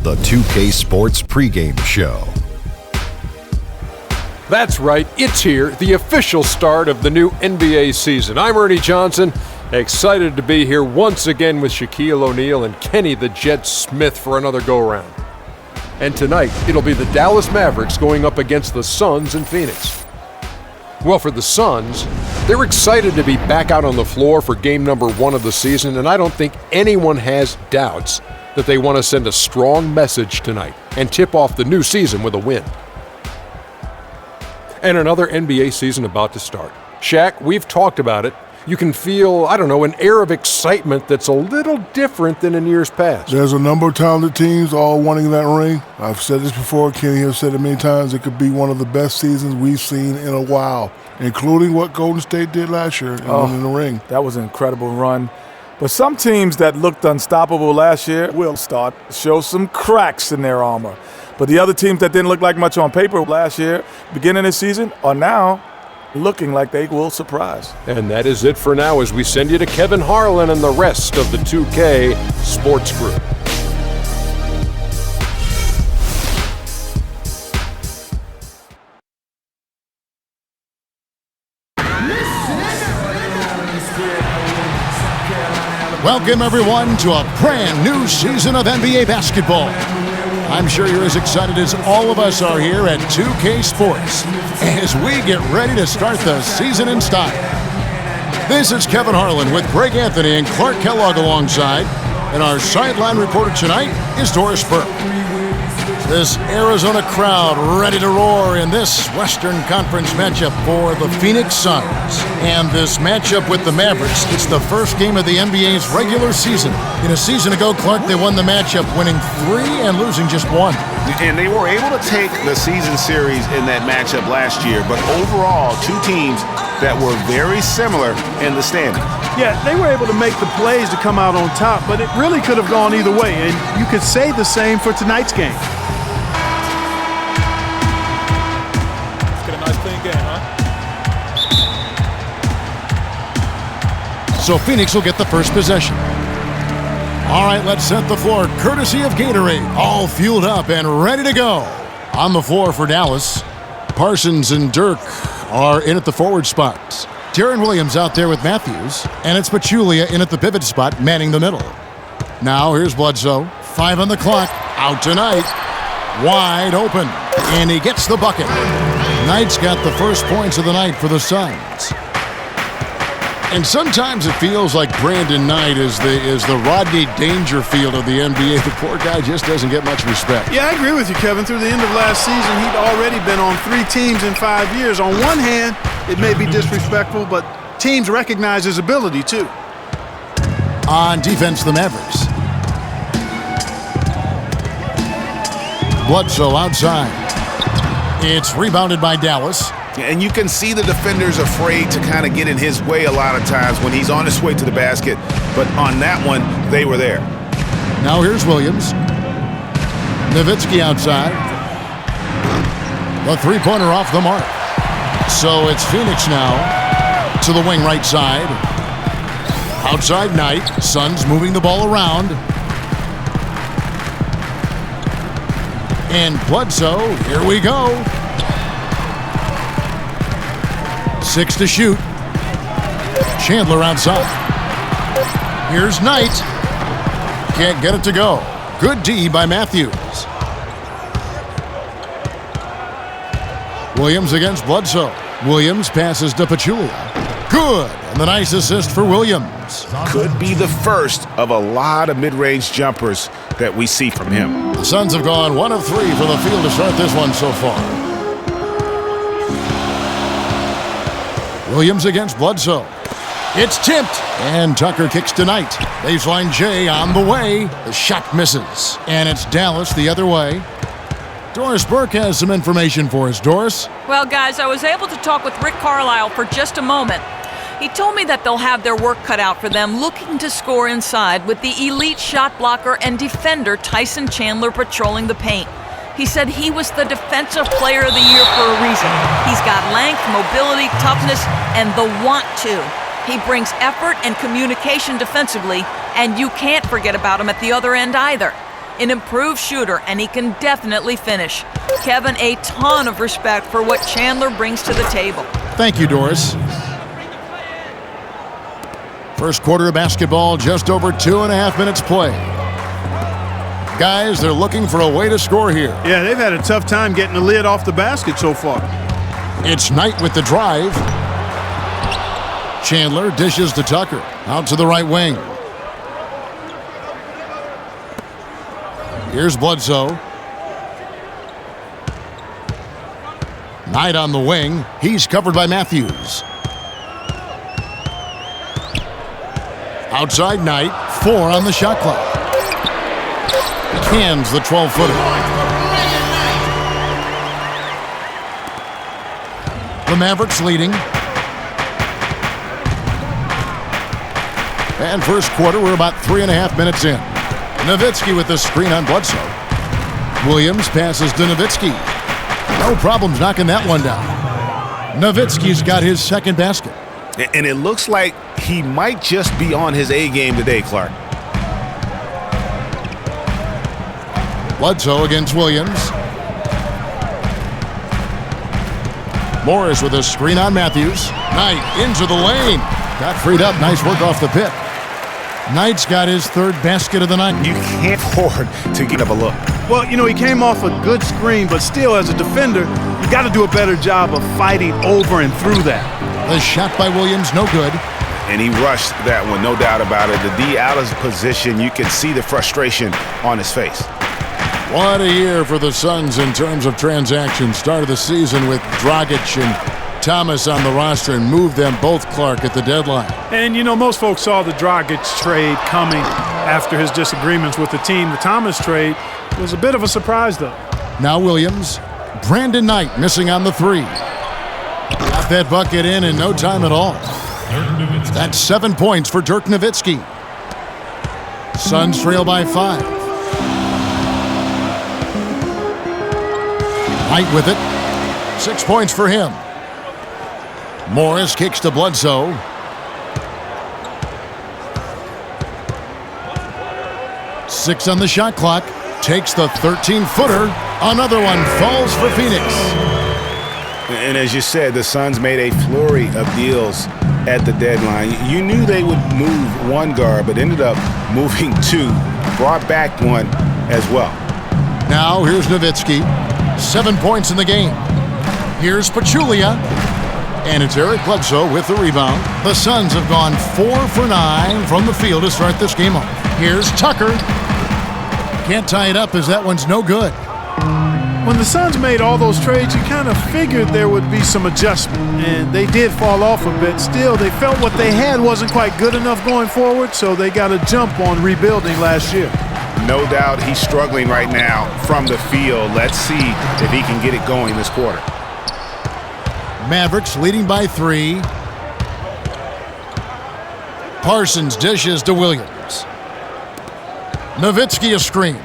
the 2K Sports pregame show. That's right, it's here, the official start of the new NBA season. I'm Ernie Johnson, excited to be here once again with Shaquille O'Neal and Kenny the Jet Smith for another go-around. And tonight, it'll be the Dallas Mavericks going up against the Suns in Phoenix. Well, for the Suns, they're excited to be back out on the floor for game number 1 of the season, and I don't think anyone has doubts that they want to send a strong message tonight and tip off the new season with a win. And another NBA season about to start. Shaq, we've talked about it. You can feel, an air of excitement that's a little different than in years past. There's a number of talented teams all wanting that ring. I've said this before, Kenny has said it many times, it could be one of the best seasons we've seen in a while, including what Golden State did last year in the ring. That was an incredible run. But some teams that looked unstoppable last year will start to show some cracks in their armor. But the other teams that didn't look like much on paper last year, beginning this season, are now looking like they will surprise. And that is it for now as we send you to Kevin Harlan and the rest of the 2K Sports Group. Welcome, everyone, to a brand new season of NBA basketball. I'm sure you're as excited as all of us are here at 2K Sports as we get ready to start the season in style. This is Kevin Harlan with Greg Anthony and Clark Kellogg alongside, and our sideline reporter tonight is Doris Burke. This Arizona crowd ready to roar in this Western Conference matchup for the Phoenix Suns. And this matchup with the Mavericks, it's the first game of the NBA's regular season. In a season ago, Clark, they won the matchup, winning 3 and losing just 1. And they were able to take the season series in that matchup last year, but overall, 2 teams that were very similar in the standings. Yeah, they were able to make the plays to come out on top, but it really could have gone either way, and you could say the same for tonight's game. So Phoenix will get the first possession. All right, let's set the floor courtesy of Gatorade. All fueled up and ready to go. On the floor for Dallas, Parsons and Dirk are in at the forward spots. Deron Williams out there with Matthews, and it's Pachulia in at the pivot spot, manning the middle. Now here's Bledsoe. 5 on the clock. Out tonight. Wide open. And he gets the bucket. Knight's got the first points of the night for the Suns. And sometimes it feels like Brandon Knight is the Rodney Dangerfield of the NBA. The poor guy just doesn't get much respect. Yeah, I agree with you, Kevin. Through the end of last season, he'd already been on 3 teams in 5 years. On one hand, it may be disrespectful, but teams recognize his ability, too. On defense, the Mavericks. Bledsoe outside. It's rebounded by Dallas. And you can see the defenders afraid to kind of get in his way a lot of times when he's on his way to the basket. But on that one, they were there. Now here's Williams. Nowitzki outside. The three-pointer off the mark. So it's Phoenix now to the wing right side. Outside Knight. Suns moving the ball around. And Bledsoe, here we go. 6 to shoot. Chandler outside. Here's Knight. Can't get it to go. Good D by Matthews. Williams against Bledsoe. Williams passes to Pachulia. Good. And the nice assist for Williams. Could be the first of a lot of mid-range jumpers that we see from him. The Suns have gone 1 of 3 for the field to start this one so far. Williams against Bledsoe. It's tipped, and Tucker kicks tonight. Baseline J on the way. The shot misses, and it's Dallas the other way. Doris Burke has some information for us. Doris? Well, guys, I was able to talk with Rick Carlisle for just a moment. He told me that they'll have their work cut out for them looking to score inside with the elite shot blocker and defender Tyson Chandler patrolling the paint. He said he was the Defensive Player of the Year for a reason. He's got length, mobility, toughness, and the want to. He brings effort and communication defensively, and you can't forget about him at the other end either. an improved shooter, and he can definitely finish. Kevin, a ton of respect for what Chandler brings to the table. Thank you, Doris. First quarter of basketball, just over 2.5 minutes play. Guys, they're looking for a way to score here. Yeah, they've had a tough time getting the lid off the basket so far. It's Knight with the drive. Chandler dishes to Tucker. Out to the right wing. Here's Bledsoe. Knight on the wing. He's covered by Matthews. Outside Knight. 4 on the shot clock. Cans the 12-footer. The Mavericks leading. And first quarter, we're about 3.5 minutes in. Nowitzki with the screen on Bledsoe. Williams passes to Nowitzki. No problems knocking that one down. Nowitzki's got his second basket. And it looks like he might just be on his A game today, Clark. Bledsoe against Williams. Morris with a screen on Matthews. Knight into the lane. Got freed up. Nice work off the pick. Knight's got his third basket of the night. You can't afford to give up a look. Well, you know, he came off a good screen, but still, as a defender, you got to do a better job of fighting over and through that. The shot by Williams, no good. And he rushed that one, no doubt about it. The D out of position, you can see the frustration on his face. What a year for the Suns in terms of transactions. Started the season with Dragic and Thomas on the roster and moved them both, Clark, at the deadline. And, you know, most folks saw the Dragic trade coming after his disagreements with the team. The Thomas trade was a bit of a surprise, though. Now Williams. Brandon Knight missing on the 3. Got that bucket in no time at all. That's 7 points for Dirk Nowitzki. Suns trail by 5. Knight with it. 6 points for him. Morris kicks to Bledsoe. Six on the shot clock. Takes the 13-footer. Another one falls for Phoenix. And as you said, the Suns made a flurry of deals at the deadline. You knew they would move one guard, but ended up moving 2. Brought back 1 as well. Now here's Nowitzki. 7 points in the game. Here's Pachulia. And it's Eric Bledsoe with the rebound. The Suns have gone 4 for 9 from the field to start this game off. Here's Tucker. Can't tie it up as that one's no good. When the Suns made all those trades, you kind of figured there would be some adjustment, and they did fall off a bit. Still, they felt what they had wasn't quite good enough going forward, so they got a jump on rebuilding last year. No doubt he's struggling right now from the field. Let's see if he can get it going this quarter. Mavericks leading by 3. Parsons dishes to Williams. Nowitzki a screen.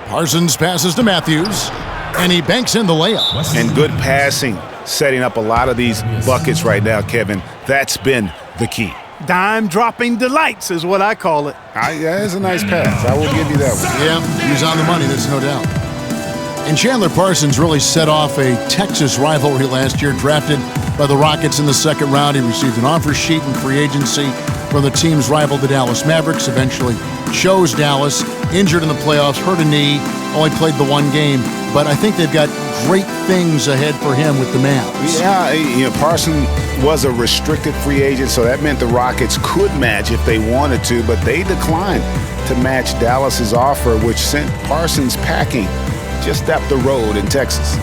Parsons passes to Matthews, and he banks in the layup. And good passing, setting up a lot of these buckets right now, Kevin. That's been the key. Dime-dropping delights is what I call it. Yeah, it's a nice pass. I will give you that one. Yeah, he's on the money, there's no doubt. And Chandler Parsons really set off a Texas rivalry last year, drafted by the Rockets in the second round. He received an offer sheet in free agency from the team's rival, the Dallas Mavericks. Eventually chose Dallas, injured in the playoffs, hurt a knee, only played the 1 game. But I think they've got great things ahead for him with the Mavs. Yeah, you know, Parsons was a restricted free agent, so that meant the Rockets could match if they wanted to, but they declined to match Dallas's offer, which sent Parsons packing just up the road in Texas.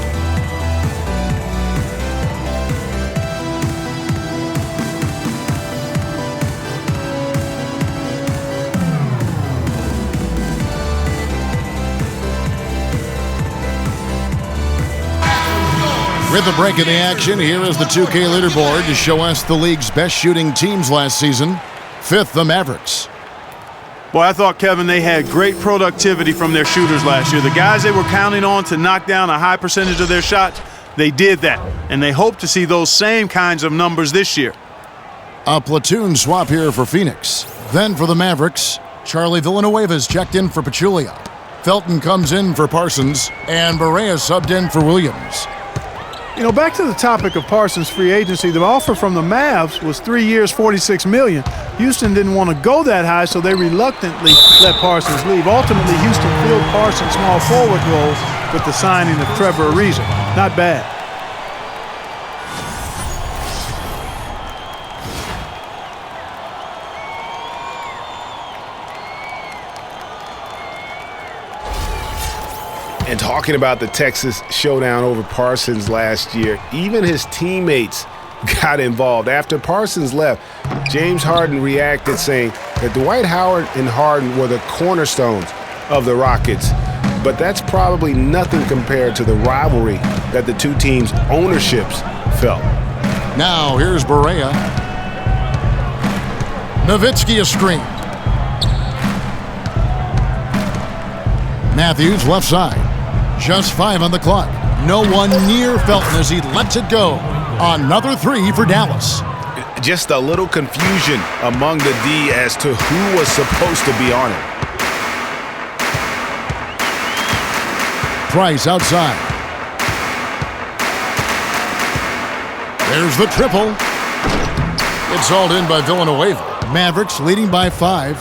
With the break in the action, here is the 2K leaderboard to show us the league's best shooting teams last season. 5th, the Mavericks. Boy, I thought, Kevin, they had great productivity from their shooters last year. The guys they were counting on to knock down a high percentage of their shots, they did that. And they hope to see those same kinds of numbers this year. A platoon swap here for Phoenix. Then for the Mavericks, Charlie Villanueva's checked in for Pachulia. Felton comes in for Parsons, and Barea subbed in for Williams. You know, back to the topic of Parsons' free agency, the offer from the Mavs was 3 years, $46 million. Houston didn't want to go that high, so they reluctantly let Parsons leave. Ultimately, Houston filled Parsons' small forward role with the signing of Trevor Ariza. Not bad. And talking about the Texas showdown over Parsons last year, even his teammates got involved. After Parsons left, James Harden reacted saying that Dwight Howard and Harden were the cornerstones of the Rockets. But that's probably nothing compared to the rivalry that the two teams' ownerships felt. Now here's Barea. Nowitzki a screen. Matthews left side. Just 5 on the clock. No one near Felton as he lets it go. Another 3 for Dallas. Just a little confusion among the D as to who was supposed to be on it. Price outside. There's the triple. It's hauled in by Villanueva. Mavericks leading by 5.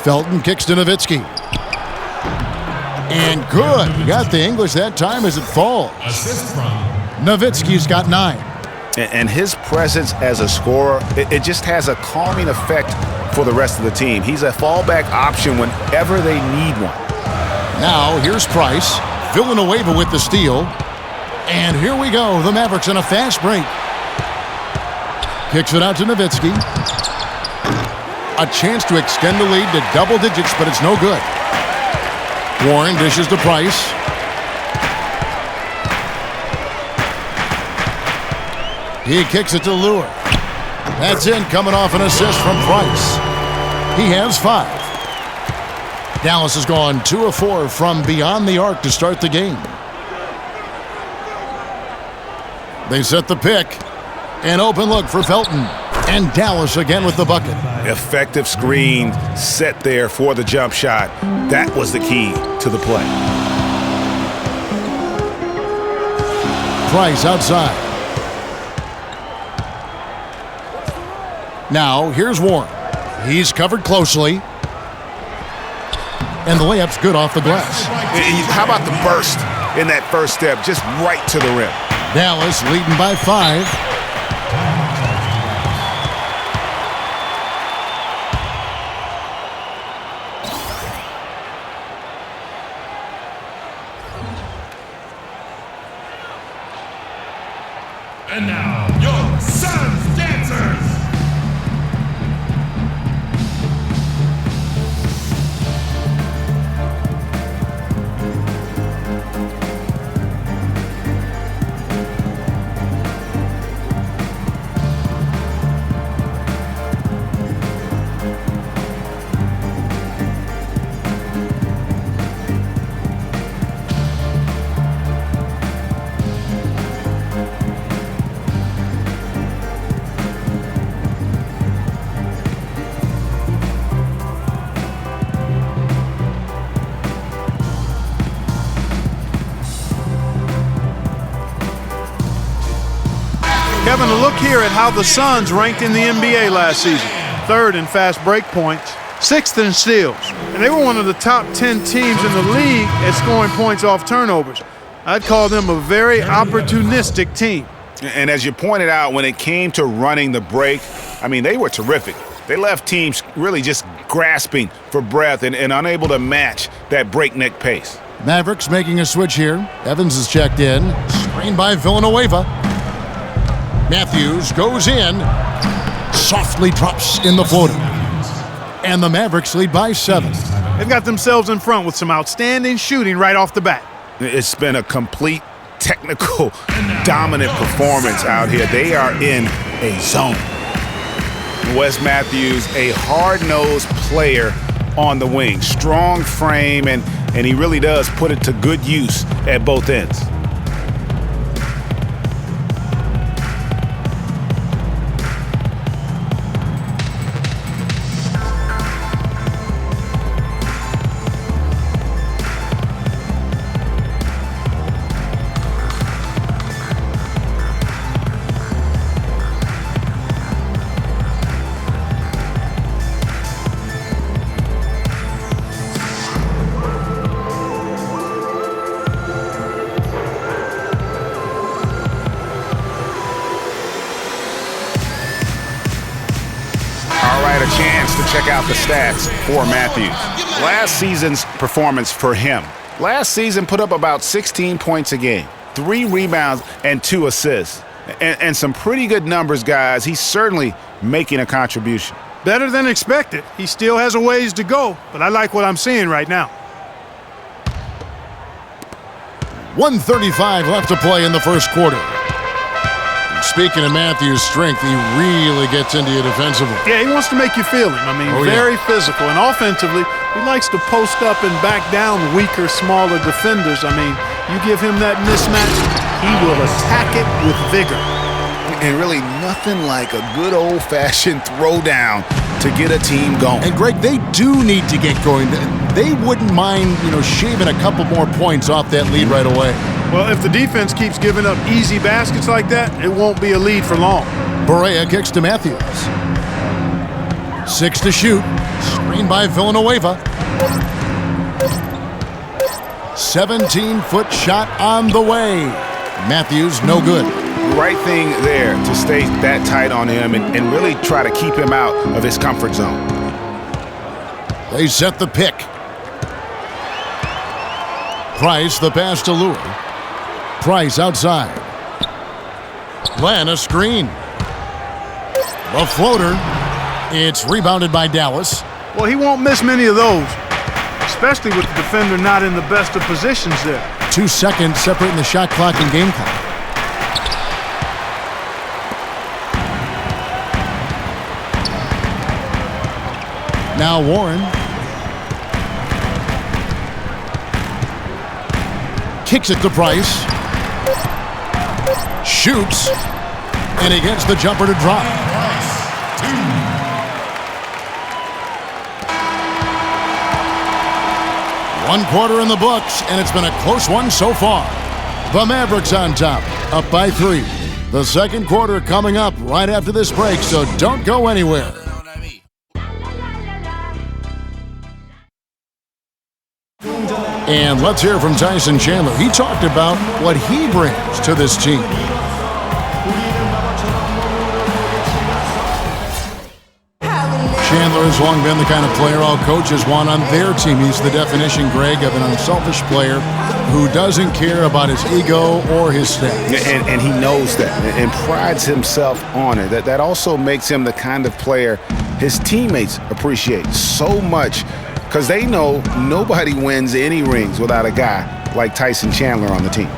Felton kicks to Nowitzki. And good. Got the English that time as it falls. Nowitzki's got 9. And his presence as a scorer, it just has a calming effect for the rest of the team. He's a fallback option whenever they need one. Now here's Price. Villanueva with the steal. And here we go. The Mavericks in a fast break. Kicks it out to Nowitzki. A chance to extend the lead to double digits, but it's no good. Warren dishes to Price. He kicks it to Lure. That's in, coming off an assist from Price. He has 5. Dallas has gone 2 of 4 from beyond the arc to start the game. They set the pick. An open look for Felton. And Dallas again with the bucket. Effective screen set there for the jump shot. That was the key to the play. Price outside. Now here's Warren. He's covered closely. And the layup's good off the glass. How about the burst in that first step, just right to the rim. Dallas leading by 5. And now, your Suns dancers! Kevin, a look here at how the Suns ranked in the NBA last season. 3rd in fast break points, 6th in steals. And they were one of the top 10 teams in the league at scoring points off turnovers. I'd call them a very opportunistic team. And as you pointed out, when it came to running the break, I mean, they were terrific. They left teams really just grasping for breath and unable to match that breakneck pace. Mavericks making a switch here. Evans is checked in. Screened by Villanueva. Matthews goes in. Softly drops in the floater. And the Mavericks lead by 7. They've got themselves in front with some outstanding shooting right off the bat. It's been a complete technical dominant performance out here. They are in a zone. Wes Matthews, a hard-nosed player on the wing. Strong frame, and he really does put it to good use at both ends. out the stats for Matthews. Last season's performance for him. Last season put up about 16 points a game, 3 rebounds and 2 assists. And some pretty good numbers, guys. He's certainly making a contribution. Better than expected. He still has a ways to go, but I like what I'm seeing right now. 1:35 left to play in the first quarter. Speaking of Matthews' strength, he really gets into you defensively. Yeah, he wants to make you feel him. I mean, very physical. And offensively, he likes to post up and back down weaker, smaller defenders. I mean, you give him that mismatch, he will attack it with vigor. And really nothing like a good old-fashioned throwdown to get a team going. And Greg, they do need to get going. They wouldn't mind, shaving a couple more points off that lead right away. Well, if the defense keeps giving up easy baskets like that, it won't be a lead for long. Barea kicks to Matthews. 6 to shoot. Screened by Villanueva. 17-foot shot on the way. Matthews, no good. Right thing there to stay that tight on him and really try to keep him out of his comfort zone. They set the pick. Price, the pass to Lure. Price outside. Glenn, a screen. The floater. It's rebounded by Dallas. Well, he won't miss many of those, especially with the defender not in the best of positions there. 2 seconds separating the shot clock and game clock. Now Warren. Kicks it to Price. Shoots. And he gets the jumper to drop. One quarter in the books, and it's been a close one so far. The Mavericks on top, up by 3. The second quarter coming up right after this break, so don't go anywhere. And let's hear from Tyson Chandler. He talked about what he brings to this team. Chandler has long been the kind of player all coaches want on their team. He's the definition, Greg, of an unselfish player who doesn't care about his ego or his stats. And he knows that and prides himself on it. That also makes him the kind of player his teammates appreciate so much because they know nobody wins any rings without a guy like Tyson Chandler on the team.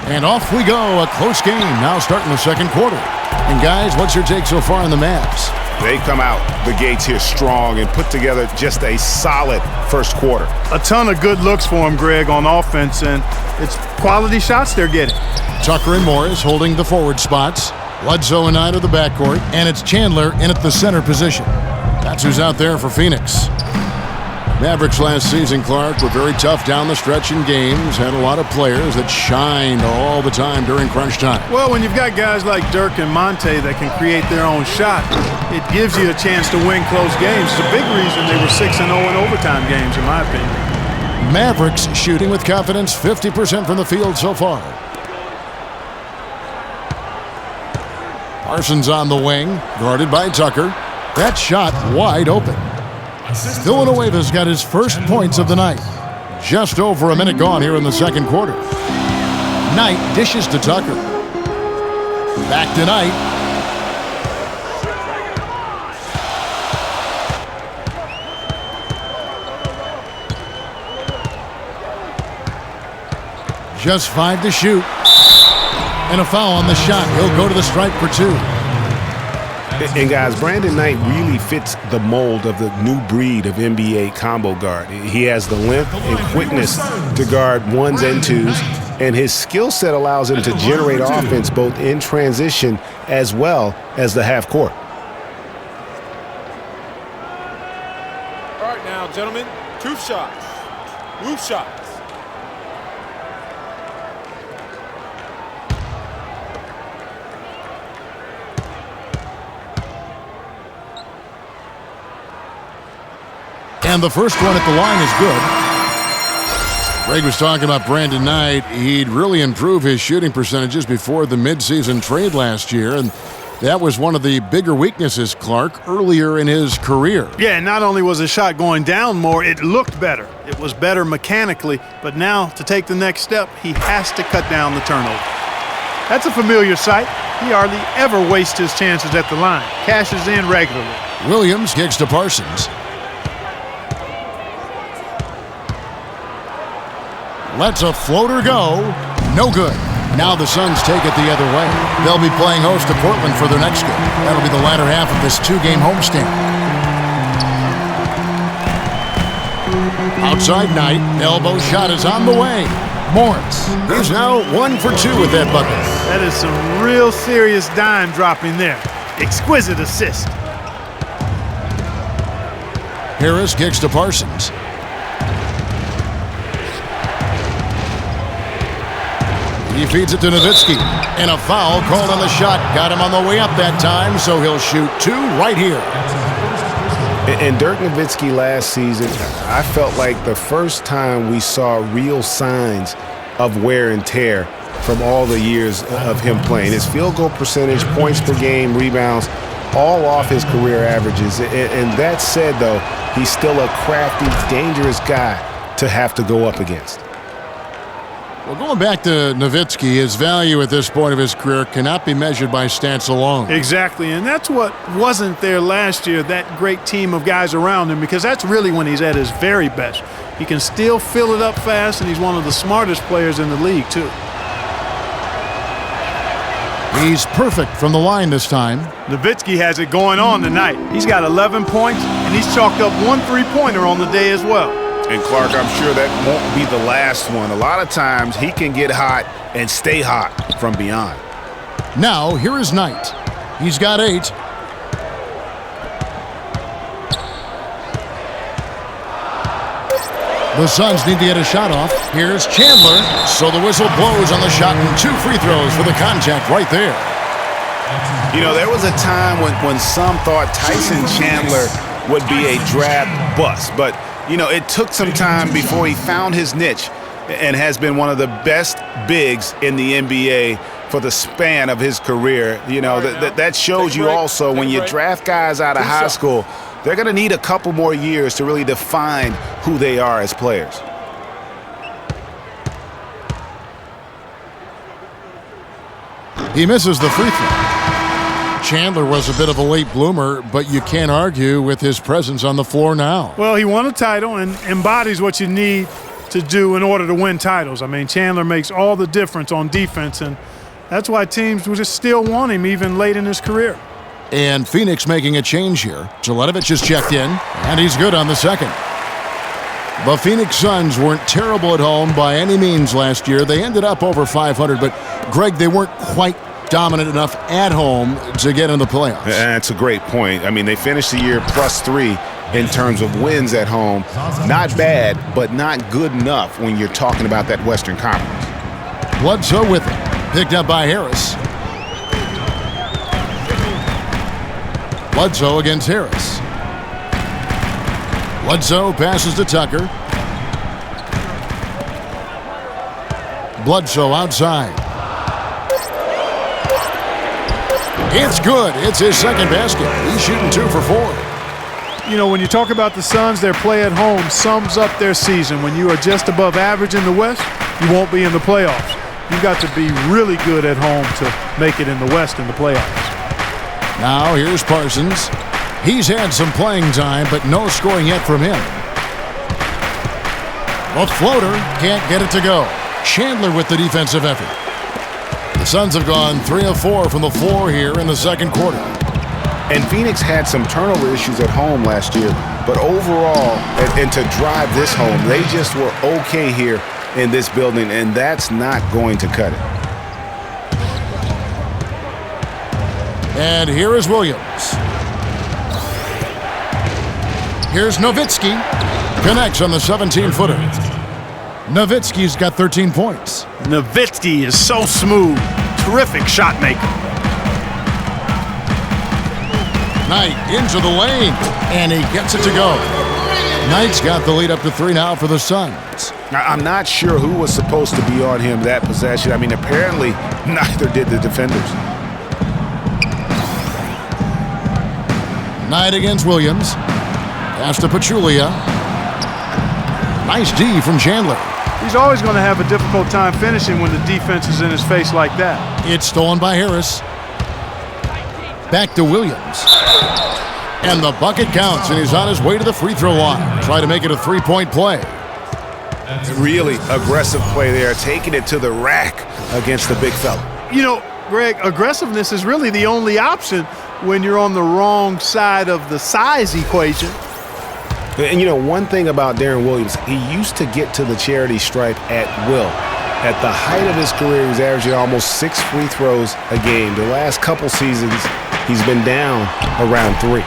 And off we go, a close game now starting the second quarter. And guys, what's your take so far on the Mavs? They come out the gates here strong and put together just a solid first quarter. A ton of good looks for him, Greg, on offense, and it's quality shots they're getting. Tucker and Morris holding the forward spots. Bledsoe and Knight of the backcourt, and it's Chandler in at the center position. That's who's out there for Phoenix. Mavericks last season, Clark, were very tough down the stretch in games, had a lot of players that shined all the time during crunch time. Well, when you've got guys like Dirk and Monte that can create their own shot, it gives you a chance to win close games. It's a big reason they were 6-0 in overtime games, in my opinion. Mavericks shooting with confidence, 50% from the field so far. Parsons on the wing, guarded by Tucker. That shot wide open. Villanueva's got his first points of the night. Just over a minute gone here in the second quarter. Knight dishes to Tucker. Back to Knight. Just 5 to shoot. And a foul on the shot. He'll go to the stripe for 2. And guys, Brandon Knight really fits the mold of the new breed of NBA combo guard. He has the length and quickness to guard ones and twos, and his skill set allows him to generate offense both in transition as well as the half court. All right now, gentlemen, two shots. Move shots. And the first one at the line is good. Greg was talking about Brandon Knight. He'd really improve his shooting percentages before the midseason trade last year. And That was one of the bigger weaknesses, Clark, earlier in his career. Yeah, not only was his shot going down more, it looked better. It was better mechanically, but now to take the next step, he has to cut down the turnover. That's a familiar sight. He hardly ever wastes his chances at the line. Cashes in regularly. Williams kicks to Parsons. Lets a floater go. No good. Now the Suns take it the other way. They'll be playing host to Portland for their next game. That'll be the latter half of this two-game homestand. Outside Knight. Elbow shot is on the way. Morris. He's now 1 for 2 with that bucket. That is some real serious dime dropping there. Exquisite assist. Harris kicks to Parsons. He feeds it to Nowitzki. And a foul called on the shot. Got him on the way up that time, so he'll shoot 2 right here. And Dirk Nowitzki last season, I felt like the first time we saw real signs of wear and tear from all the years of him playing. His field goal percentage, points per game, rebounds, all off his career averages. And that said, though, he's still a crafty, dangerous guy to have to go up against. Well, going back to Nowitzki, his value at this point of his career cannot be measured by stats alone. Exactly, and that's what wasn't there last year, that great team of guys around him, because that's really when he's at his very best. He can still fill it up fast, and he's one of the smartest players in the league, too. He's perfect from the line this time. Nowitzki has it going on tonight. He's got 11 points, and he's chalked up 1 3-pointer on the day as well. And Clark, I'm sure that won't be the last one. A lot of times he can get hot and stay hot from beyond. Now, here is Knight. He's got 8. The Suns need to get a shot off. Here's Chandler. So the whistle blows on the shot and 2 free throws for the contact right there. You know, there was a time when some thought Tyson Chandler would be a draft bust, but you know, it took some time before he found his niche and has been one of the best bigs in the NBA for the span of his career. You know, that shows you also when you draft guys out of high school, they're going to need a couple more years to really define who they are as players. He misses the free throw. Chandler was a bit of a late bloomer, but you can't argue with his presence on the floor now. Well, he won a title and embodies what you need to do in order to win titles. I mean, Chandler makes all the difference on defense, and that's why teams will just still want him even late in his career. And Phoenix making a change here. Jelitovich is checked in, and he's good on the second. The Phoenix Suns weren't terrible at home by any means last year. They ended up over 500, but, Greg, they weren't quite dominant enough at home to get in the playoffs. That's a great point. I mean, they finished the year +3 in terms of wins at home. Not bad, but not good enough when you're talking about that Western Conference. Bledsoe with it. Picked up by Harris. Bledsoe against Harris. Bledsoe passes to Tucker. Bledsoe outside. It's good. It's his second basket. He's shooting 2 for 4. You know, when you talk about the Suns, their play at home sums up their season. When you are just above average in the West, you won't be in the playoffs. You've got to be really good at home to make it in the West in the playoffs. Now here's Parsons. He's had some playing time, but no scoring yet from him. The floater can't get it to go. Chandler with the defensive effort. The Suns have gone 3 of 4 from the floor here in the second quarter. And Phoenix had some turnover issues at home last year, but overall, and to drive this home, they just were okay here in this building, and that's not going to cut it. And here is Williams. Here's Nowitzki. Connects on the 17-footer. Nowitzki's got 13 points. Nowitzki is so smooth. Terrific shot maker. Knight into the lane, and he gets it to go. Knight's got the lead up to 3 now for the Suns. I'm not sure who was supposed to be on him that possession. I mean, apparently neither did the defenders. Knight against Williams. Pass to Pachulia. Nice D from Chandler. He's always going to have a difficult time finishing when the defense is in his face like that. It's stolen by Harris. Back to Williams. And the bucket counts, and he's on his way to the free throw line. Try to make it a three-point play. Really aggressive play there, taking it to the rack against the big fella. You know, Greg, aggressiveness is really the only option when you're on the wrong side of the size equation. And you know, one thing about Darren Williams, he used to get to the charity stripe at will. At the height of his career, he was averaging almost 6 free throws a game. The last couple seasons, he's been down around 3.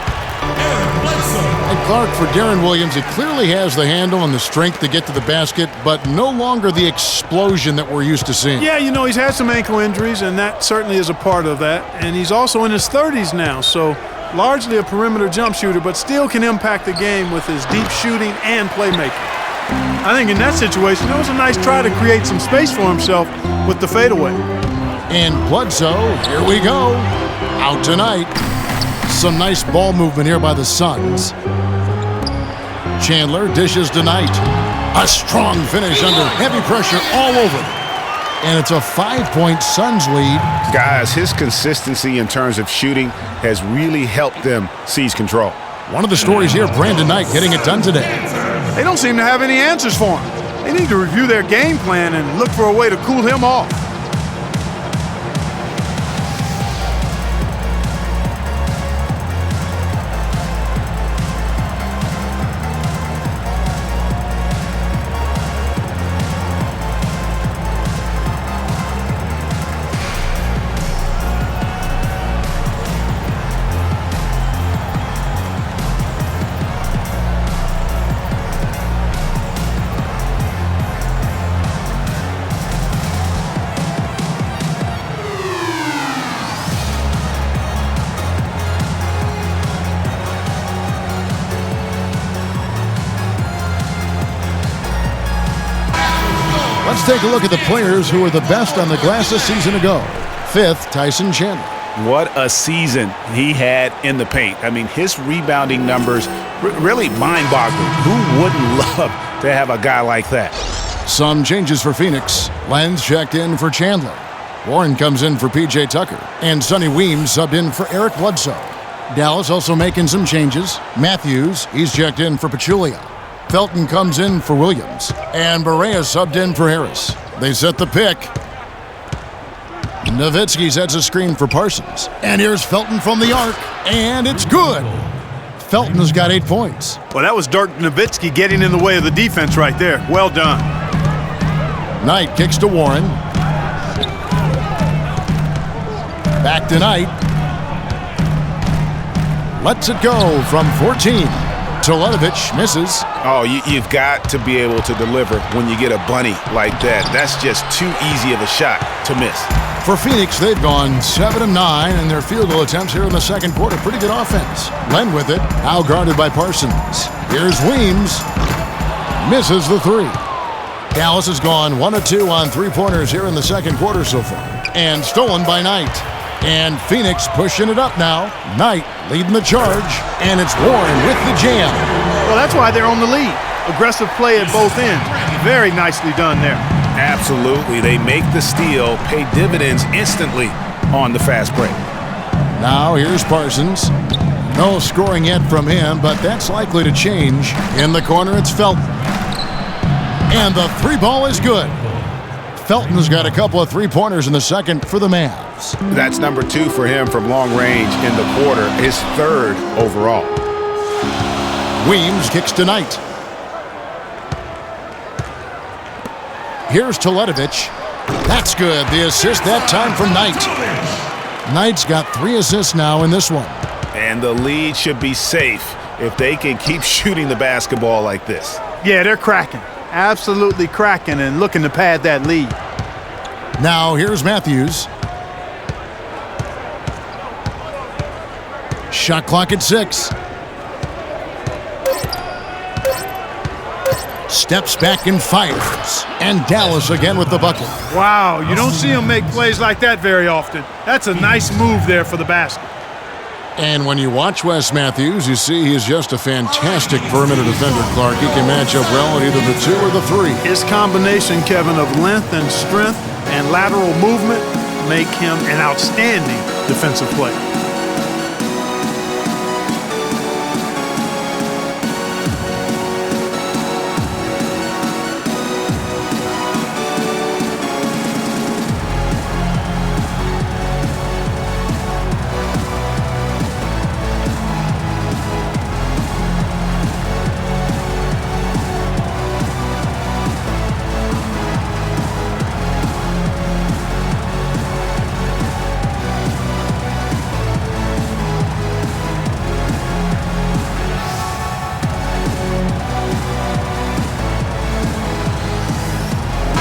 And Clark, for Darren Williams, he clearly has the handle and the strength to get to the basket, but no longer the explosion that we're used to seeing. Yeah, you know, he's had some ankle injuries, and that certainly is a part of that. And he's also in his 30s now, so largely a perimeter jump shooter, but still can impact the game with his deep shooting and playmaking. I think in that situation, it was a nice try to create some space for himself with the fadeaway. And Bledsoe, here we go. Out tonight. Some nice ball movement here by the Suns. Chandler dishes to Knight. A strong finish under heavy pressure all over. And it's a 5-point Suns lead. Guys, his consistency in terms of shooting has really helped them seize control. One of the stories here, Brandon Knight getting it done today. They don't seem to have any answers for him. They need to review their game plan and look for a way to cool him off. Let's take a look at the players who were the best on the glass a season ago. 5th, Tyson Chandler. What a season he had in the paint. I mean, his rebounding numbers really mind-boggling. Who wouldn't love to have a guy like that? Some changes for Phoenix. Lenz checked in for Chandler. Warren comes in for P.J. Tucker. And Sonny Weems subbed in for Eric Bledsoe. Dallas also making some changes. Matthews, he's checked in for Pachulia. Felton comes in for Williams. And Barea subbed in for Harris. They set the pick. Nowitzki sets a screen for Parsons. And here's Felton from the arc. And it's good. Felton has got 8 points. Well, that was Dirk Nowitzki getting in the way of the defense right there. Well done. Knight kicks to Warren. Back to Knight. Lets it go from 14. Teletovic misses. Oh, you've got to be able to deliver when you get a bunny like that. That's just too easy of a shot to miss. For Phoenix, they've gone 7 of 9 in their field goal attempts here in the second quarter. Pretty good offense. Len with it, now guarded by Parsons. Here's Weems. Misses the 3. Dallas has gone 1 of 2 on 3-pointers here in the second quarter so far. And stolen by Knight. And Phoenix pushing it up now. Knight leading the charge. And it's Warren with the jam. Well, that's why they're on the lead. Aggressive play at both ends. Very nicely done there. Absolutely. They make the steal, pay dividends instantly on the fast break. Now here's Parsons. No scoring yet from him, but that's likely to change. In the corner, it's Felton. And the 3 ball is good. Felton's got a couple of 3-pointers in the second for the Mavs. That's number 2 for him from long range in the quarter, his 3rd overall. Weems kicks to Knight. Here's Teletovic. That's good. The assist that time from Knight. Knight's got 3 assists now in this one. And the lead should be safe if they can keep shooting the basketball like this. Yeah, they're cracking. Absolutely cracking and looking to pad that lead. Now here's Matthews. Shot clock at 6. Steps back and fires. And Dallas again with the bucket. Wow, you don't see him make plays like that very often. That's a nice move there for the basket. And when you watch Wes Matthews, you see he's just a fantastic perimeter defender, Clark. He can match up well at either the 2 or the 3. His combination, Kevin, of length and strength and lateral movement make him an outstanding defensive player.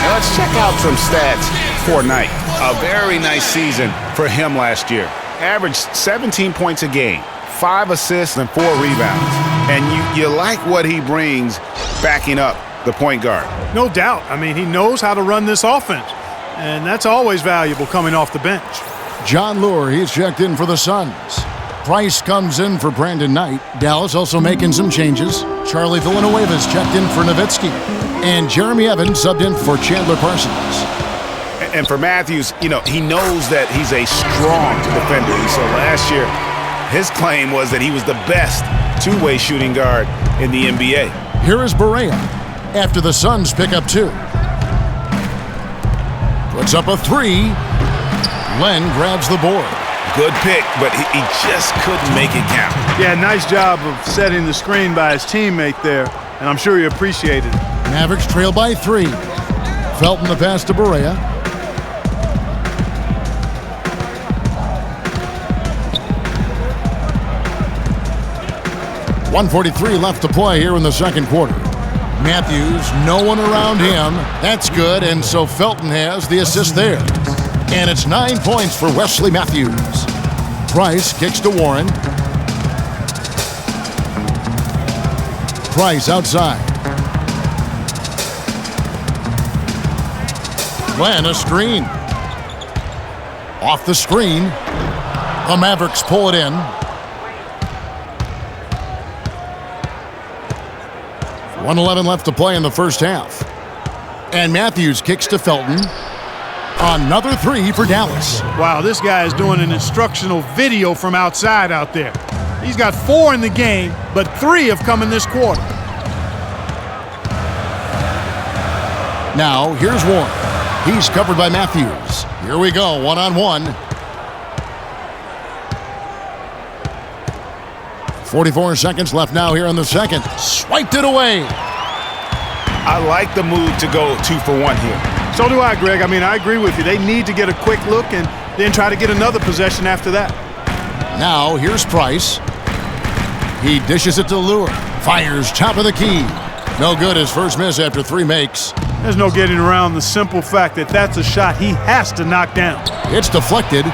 Let's check out some stats for Knight. A very nice season for him last year. Averaged 17 points a game, 5 assists and 4 rebounds. And you like what he brings backing up the point guard. No doubt. I mean, he knows how to run this offense, and that's always valuable coming off the bench. John Lure, he's checked in for the Suns. Price comes in for Brandon Knight. Dallas also making some changes. Charlie Villanueva's checked in for Nowitzki. And Jeremy Evans subbed in for Chandler Parsons. And for Matthews, he knows that he's a strong defender. So last year, his claim was that he was the best two-way shooting guard in the NBA. Here is Barea after the Suns pick up 2. Puts up a 3. Len grabs the board. Good pick, but he just couldn't make it count. Yeah, nice job of setting the screen by his teammate there, and I'm sure he appreciated it. Mavericks trail by 3. Felton the pass to Barea. .143 left to play here in the second quarter. Matthews, no one around him. That's good, and so Felton has the assist there. And it's 9 points for Wesley Matthews. Price kicks to Warren. Price outside. Glenn, a screen. Off the screen. The Mavericks pull it in. 1:11 left to play in the first half. And Matthews kicks to Felton. Another 3 for Dallas. Wow, this guy is doing an instructional video from outside out there. He's got 4 in the game, but 3 have come in this quarter. Now, here's Warren. He's covered by Matthews. Here we go, 1-on-1. 44 seconds left now here in the second. Swiped it away. I like the move to go 2 for 1 here. So do I, Greg. I mean, I agree with you. They need to get a quick look and then try to get another possession after that. Now, here's Price. He dishes it to Lure. Fires top of the key. No good, his first miss after 3 makes. There's no getting around the simple fact that that's a shot he has to knock down. It's deflected.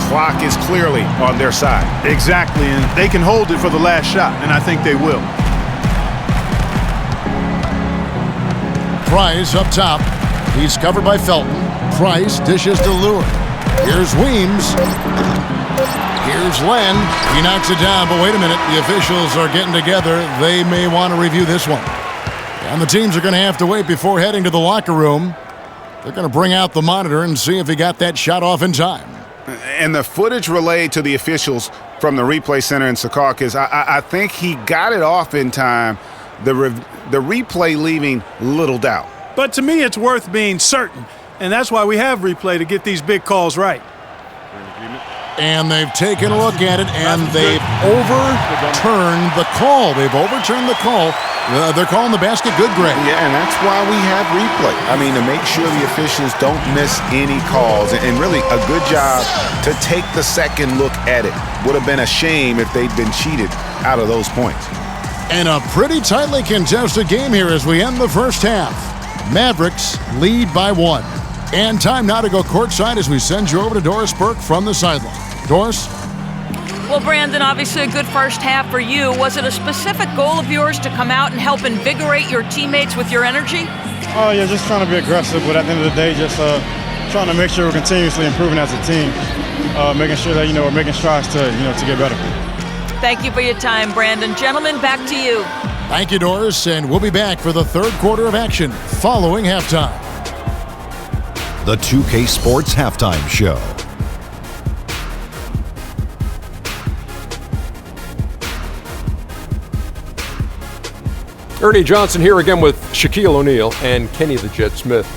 Clock is clearly on their side. Exactly, and they can hold it for the last shot, and I think they will. Price up top. He's covered by Felton. Price dishes to Lure. Here's Weems. Here's Len. He knocks it down, but wait a minute. The officials are getting together. They may want to review this one. And the teams are going to have to wait before heading to the locker room. They're going to bring out the monitor and see if he got that shot off in time. And the footage relayed to the officials from the replay center in Secaucus, I think he got it off in time. The replay leaving little doubt. But to me, it's worth being certain, and that's why we have replay to get these big calls right. And they've taken a look at it, and they've overturned the call. They're calling the basket good, Greg. Yeah, and that's why we have replay. I mean, to make sure the officials don't miss any calls. And really, a good job to take the second look at it. Would have been a shame if they'd been cheated out of those points. And a pretty tightly contested game here as we end the first half. Mavericks lead by 1. And time now to go courtside as we send you over to Doris Burke from the sideline. Doris? Well, Brandon, obviously a good first half for you. Was it a specific goal of yours to come out and help invigorate your teammates with your energy? Oh, yeah, just trying to be aggressive, but at the end of the day, just trying to make sure we're continuously improving as a team, making sure that, we're making strides to get better. Thank you for your time, Brandon. Gentlemen, back to you. Thank you, Doris, and we'll be back for the third quarter of action following halftime. The 2K Sports Halftime Show. Ernie Johnson here again with Shaquille O'Neal and Kenny the Jet Smith.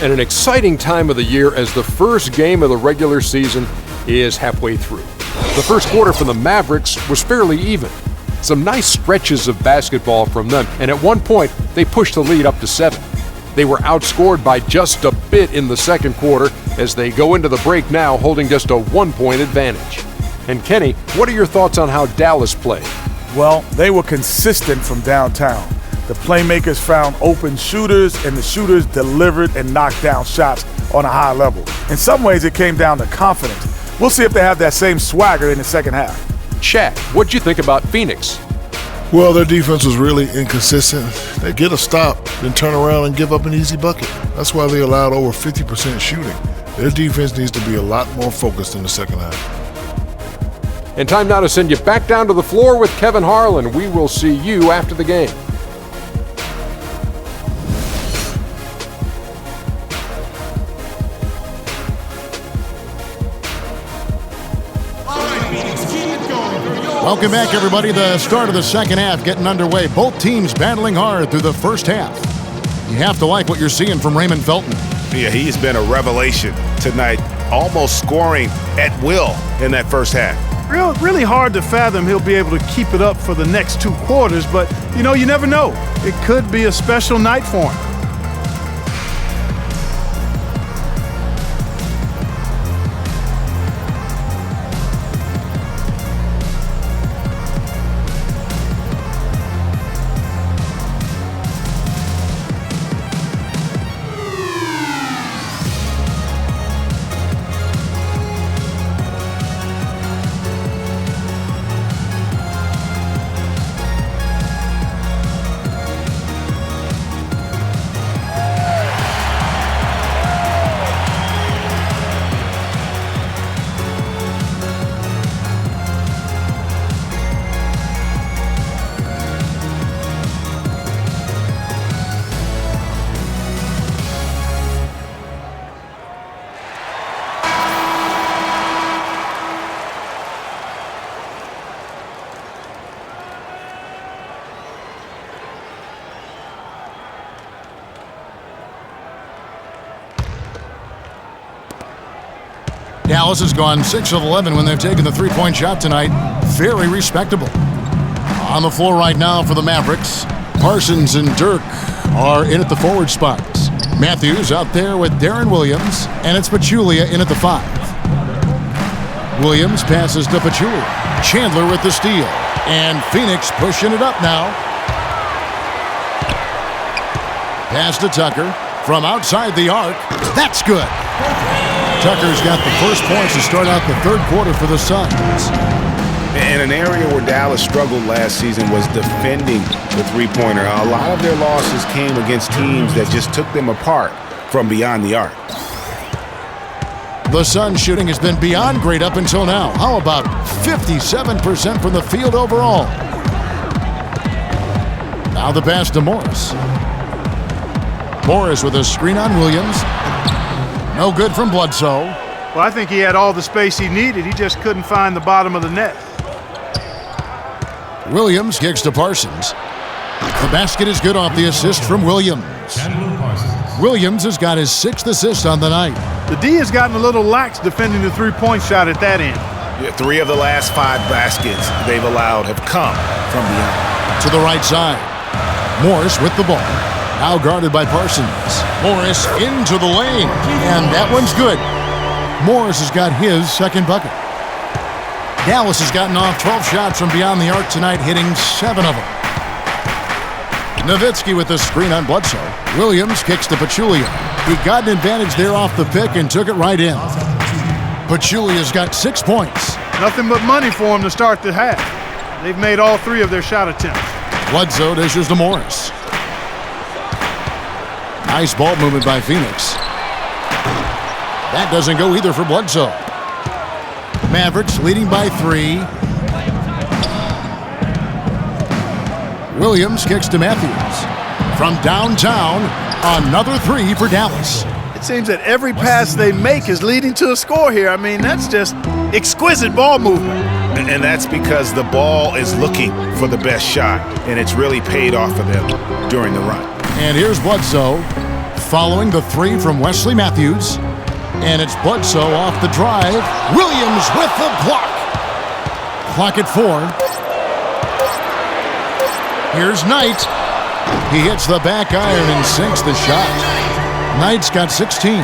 And an exciting time of the year as the first game of the regular season is halfway through. The first quarter for the Mavericks was fairly even. Some nice stretches of basketball from them, and at one point, they pushed the lead up to 7. They were outscored by just a bit in the second quarter as they go into the break now holding just a 1-point advantage. And Kenny, what are your thoughts on how Dallas played? Well, they were consistent from downtown. The playmakers found open shooters, and the shooters delivered and knocked down shots on a high level. In some ways, it came down to confidence. We'll see if they have that same swagger in the second half. Shaq, what'd you think about Phoenix? Well, their defense was really inconsistent. They get a stop, then turn around and give up an easy bucket. That's why they allowed over 50% shooting. Their defense needs to be a lot more focused in the second half. And time now to send you back down to the floor with Kevin Harlan. We will see you after the game. Welcome back, everybody. The start of the second half getting underway. Both teams battling hard through the first half. You have to like what you're seeing from Raymond Felton. Yeah, he's been a revelation tonight, almost scoring at will in that first half. Really hard to fathom he'll be able to keep it up for the next 2 quarters, but, you never know. It could be a special night for him. Dallas has gone 6 of 11 when they've taken the three-point shot tonight. Very respectable. On the floor right now for the Mavericks, Parsons and Dirk are in at the forward spots. Matthews out there with Darren Williams, and it's Pachulia in at the 5. Williams passes to Pachulia. Chandler with the steal. And Phoenix pushing it up now. Pass to Tucker from outside the arc. That's good. Tucker's got the first points to start out the third quarter for the Suns. And an area where Dallas struggled last season was defending the three-pointer. A lot of their losses came against teams that just took them apart from beyond the arc. The Suns shooting has been beyond great up until now. How about 57% from the field overall? Now the pass to Morris. Morris with a screen on Williams. No good from Bledsoe. Well, I think he had all the space he needed. He just couldn't find the bottom of the net. Williams kicks to Parsons. The basket is good off the assist from Williams. Williams has got his 6th assist on the night. The D has gotten a little lax defending the three-point shot at that end. Yeah, 3 of the last 5 baskets they've allowed have come from beyond. To the right side. Morris with the ball. Now guarded by Parsons. Morris into the lane. And that one's good. Morris has got his 2nd bucket. Dallas has gotten off 12 shots from beyond the arc tonight, hitting 7 of them. Nowitzki with the screen on Bledsoe. Williams kicks to Pachulia. He got an advantage there off the pick and took it right in. Pachulia's got 6 points. Nothing but money for him to start the half. They've made all 3 of their shot attempts. Bledsoe dishes to Morris. Nice ball movement by Phoenix. That doesn't go either for Bledsoe. Mavericks leading by 3. Williams kicks to Matthews. From downtown, another 3 for Dallas. It seems that every pass they make is leading to a score here. I mean, that's just exquisite ball movement. And that's because the ball is looking for the best shot, and it's really paid off for them during the run. And here's Bledsoe following the 3 from Wesley Matthews. And it's Bledsoe off the drive. Williams with the block. Clock at 4. Here's Knight. He hits the back iron and sinks the shot. Knight's got 16.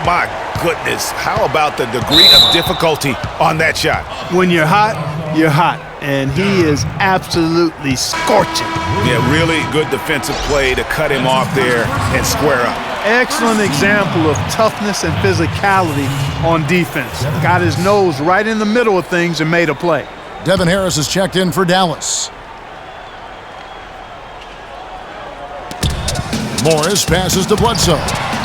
My goodness, how about the degree of difficulty on that shot? When you're hot, you're hot. And he is absolutely scorching. Yeah, really good defensive play to cut him off there and square up. Excellent example of toughness and physicality on defense. Got his nose right in the middle of things and made a play. Devin Harris is checked in for Dallas. Morris passes to Bledsoe.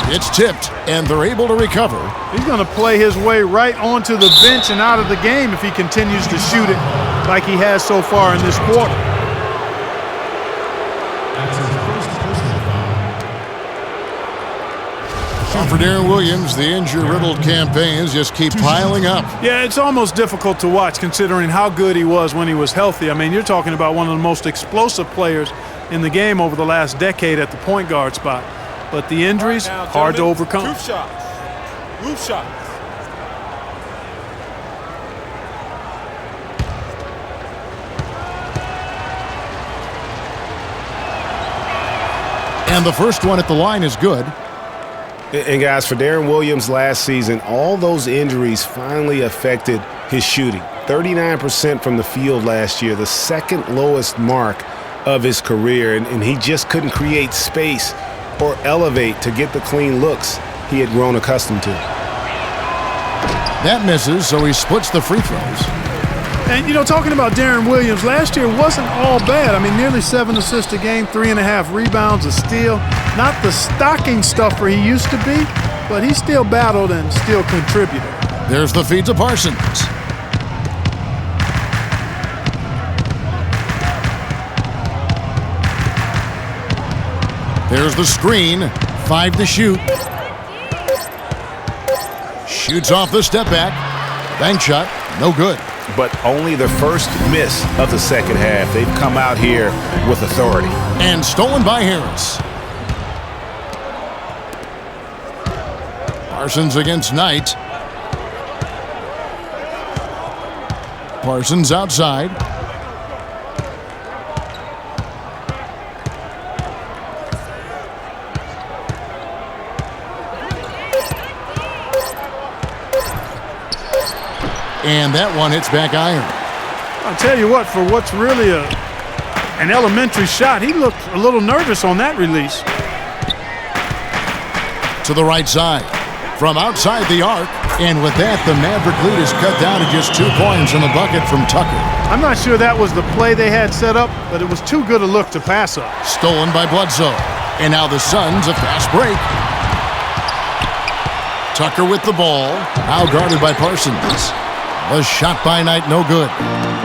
It's tipped, and they're able to recover. He's going to play his way right onto the bench and out of the game if he continues to shoot it like he has so far in this quarter. For Darren Williams, the injury-riddled campaigns just keep piling up. Yeah, it's almost difficult to watch considering how good he was when he was healthy. I mean, you're talking about one of the most explosive players in the game over the last decade at the point guard spot. But the injuries, hard to overcome. Roof shots. Roof shots. And the first one at the line is good. And guys, for Darren Williams last season, all those injuries finally affected his shooting. 39% from the field last year, the second lowest mark of his career, and he just couldn't create space or elevate to get the clean looks he had grown accustomed to. That misses, so he splits the free throws. And, you know, talking about Darren Williams, last year wasn't all bad. I mean, nearly 7 assists a game, 3.5 rebounds, a steal. Not the stocking stuffer he used to be, but he still battled and still contributed. There's the feed to Parsons. There's the screen. 5 to shoot. Shoots off the step back. Bank shot. No good. But only the first miss of the second half. They've come out here with authority. And stolen by Harris. Parsons against Knight. Parsons outside. And that one hits back iron. I'll tell you what, for what's really an elementary shot, he looked a little nervous on that release. To the right side. From outside the arc. And with that, the Maverick lead is cut down to just 2 points in the bucket from Tucker. I'm not sure that was the play they had set up, but it was too good a look to pass up. Stolen by Bledsoe. And now the Suns a fast break. Tucker with the ball. Now guarded by Parsons. The shot by Knight, no good.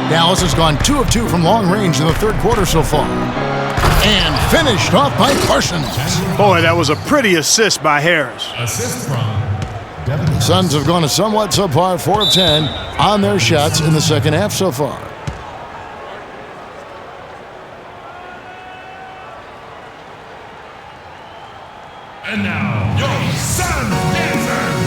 Dallas has gone 2 of 2 from long range in the third quarter so far. And finished off by Parsons. Boy, that was a pretty assist by Harris. Assist from Suns have gone a somewhat subpar 4 of 10 on their shots in the second half so far. And now, your Suns dancers.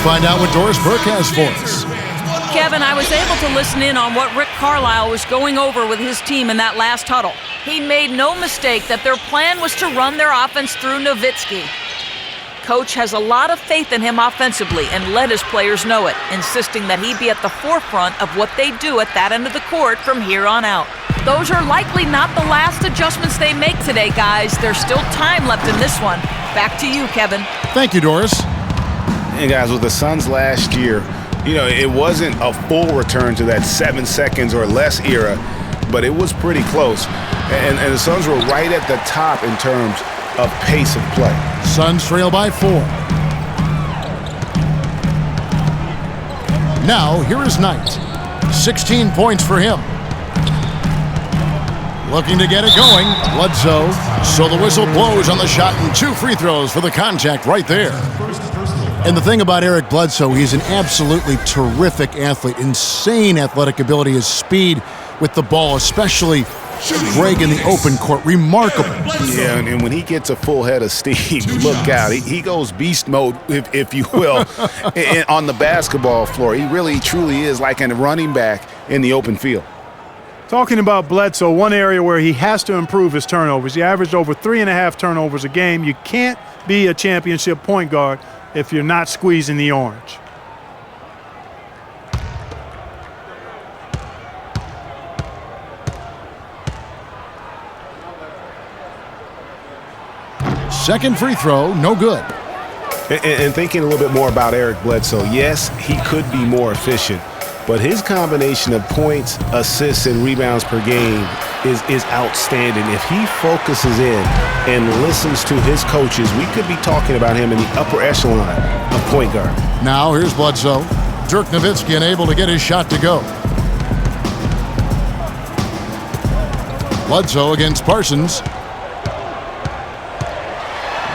find out what Doris Burke has for us. Kevin, I was able to listen in on what Rick Carlisle was going over with his team in that last huddle. He made no mistake that their plan was to run their offense through Nowitzki. Coach has a lot of faith in him offensively and let his players know it, insisting that he be at the forefront of what they do at that end of the court from here on out. Those are likely not the last adjustments they make today, guys. There's still time left in this one. Back to you, Kevin. Thank you, Doris. And guys, with the Suns last year, it wasn't a full return to that 7 seconds or less era, but it was pretty close. And the Suns were right at the top in terms of pace of play. Suns trail by 4. Now, here is Knight. 16 points for him. Looking to get it going. Bledsoe. So the whistle blows on the shot and 2 free throws for the contact right there. And the thing about Eric Bledsoe, he's an absolutely terrific athlete. Insane athletic ability, his speed with the ball, especially Greg in the open court. Remarkable. Yeah, and when he gets a full head of steam, look out. He goes beast mode, if you will, on the basketball floor. He really, truly is like a running back in the open field. Talking about Bledsoe, one area where he has to improve his turnovers. He averaged over 3.5 turnovers a game. You can't be a championship point guard if you're not squeezing the orange. Second free throw, no good. And thinking a little bit more about Eric Bledsoe, yes, he could be more efficient, but his combination of points, assists, and rebounds per game is outstanding. If he focuses in and listens to his coaches, we could be talking about him in the upper echelon of point guard. Now here's Bledsoe. Dirk Nowitzki unable to get his shot to go. Bledsoe against Parsons.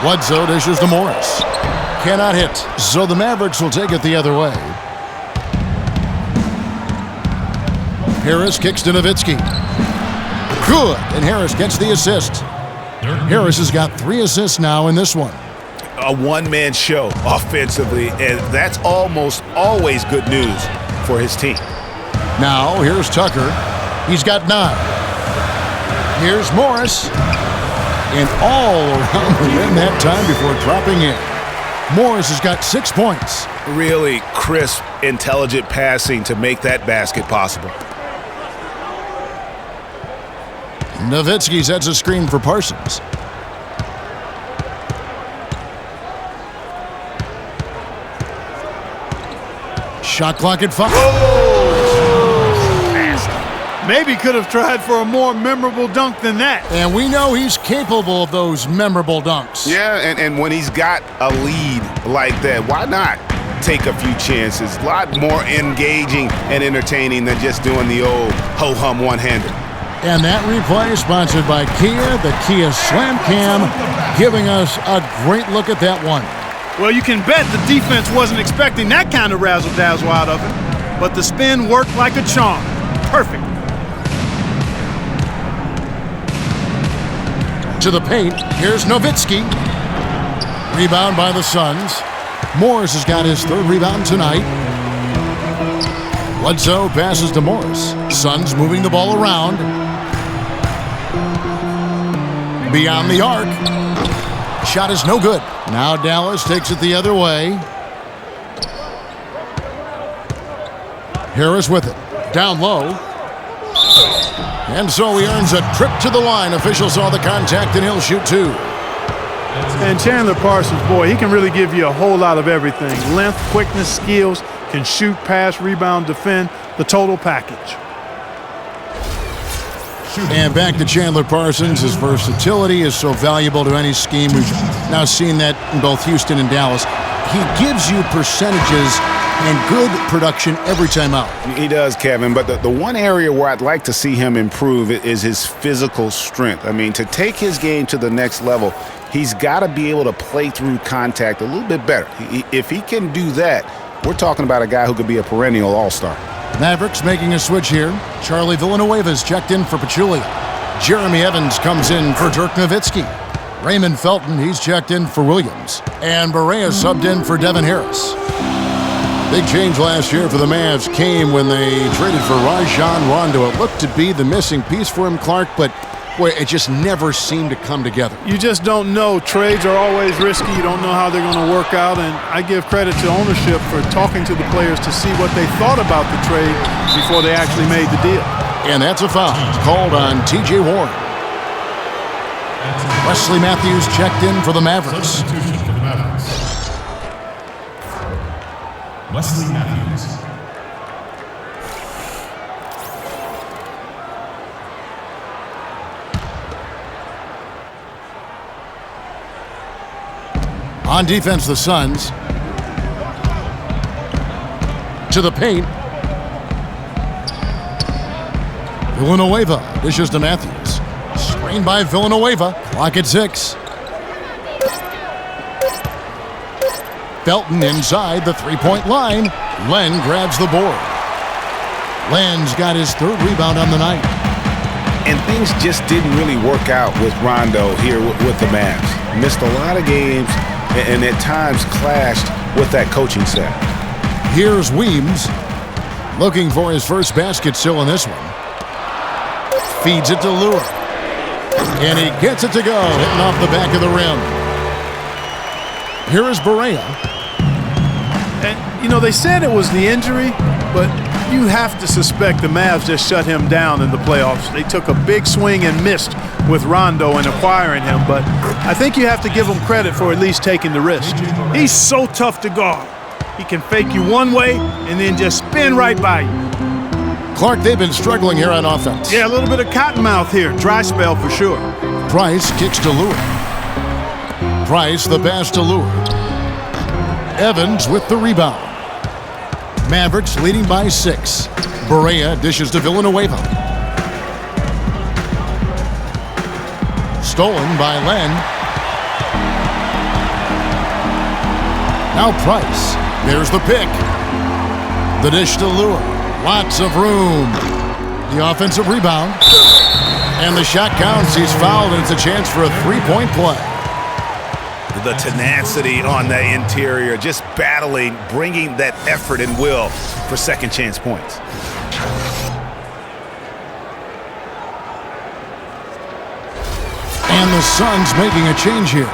Bledsoe dishes to Morris. Cannot hit, so the Mavericks will take it the other way. Harris kicks to Nowitzki. Good, and Harris gets the assist. Harris has got 3 assists now in this one. A one-man show offensively, and that's almost always good news for his team. Now, here's Tucker. He's got 9. Here's Morris. And all around the rim that time before dropping in. Morris has got 6 points. Really crisp, intelligent passing to make that basket possible. Nowitzki sets a screen for Parsons. Shot clock at 5. Maybe could have tried for a more memorable dunk than that. And we know he's capable of those memorable dunks. Yeah, and when he's got a lead like that, why not take a few chances? A lot more engaging and entertaining than just doing the old ho-hum one-hander. And that replay is sponsored by Kia, the Kia Slam Cam, giving us a great look at that one. Well, you can bet the defense wasn't expecting that kind of razzle-dazzle out of it, but the spin worked like a charm. Perfect. To the paint, here's Nowitzki. Rebound by the Suns. Morris has got his 3rd rebound tonight. Bledsoe passes to Morris. Suns moving the ball around. Beyond the arc. Shot is no good. Now Dallas takes it the other way. Harris with it. Down low. And so he earns a trip to the line. Official saw the contact, and he'll shoot 2. And Chandler Parsons, boy, he can really give you a whole lot of everything. Length, quickness, skills, can shoot, pass, rebound, defend, the total package. And back to Chandler Parsons. His versatility is so valuable to any scheme. We've now seen that in both Houston and Dallas. He gives you percentages and good production every time out. He does, Kevin, but the one area where I'd like to see him improve is his physical strength. I mean, to take his game to the next level, he's got to be able to play through contact a little bit better. If he can do that, we're talking about a guy who could be a perennial all-star. Mavericks making a switch here. Charlie Villanueva's checked in for Pachulia. Jeremy Evans comes in for Dirk Nowitzki. Raymond Felton, he's checked in for Williams. And Barea subbed in for Devin Harris. Big change last year for the Mavs came when they traded for Rajon Rondo. It looked to be the missing piece for him, Clark, but boy, it just never seemed to come together. You just don't know. Trades are always risky. You don't know how they're going to work out, and I give credit to ownership for talking to the players to see what they thought about the trade before they actually made the deal. And that's a foul called on T.J. Warren. Wesley Matthews checked in for the Mavericks. Substitution for the Mavericks. Wesley Matthews. On defense, the Suns. To the paint. Villanueva dishes to Matthews. Screen by Villanueva. Clock at 6. Felton inside the three-point line. Len grabs the board. Len's got his third rebound on the night. And things just didn't really work out with Rondo here with the Mavs. Missed a lot of games and at times clashed with that coaching staff. Here's Weems looking for his first basket still in this one. Feeds it to Lure. And he gets it to go, hitting off the back of the rim. Here is Barea. And, you know, they said it was the injury, but you have to suspect the Mavs just shut him down in the playoffs. They took a big swing and missed with Rondo and acquiring him, but I think you have to give him credit for at least taking the risk. He's so tough to guard. He can fake you one way and then just spin right by you. Clark, they've been struggling here on offense. Yeah, a little bit of cottonmouth here. Dry spell for sure. Price kicks to Lure. Price the pass to Lure. Evans with the rebound. Mavericks leading by 6. Barea dishes to Villanueva. Stolen by Len. Now Price. There's the pick. The dish to Lure. Lots of room. The offensive rebound. And the shot counts. He's fouled, and it's a chance for a three-point play. The tenacity on the interior, just battling, bringing that effort and will for second chance points. And the Suns making a change here.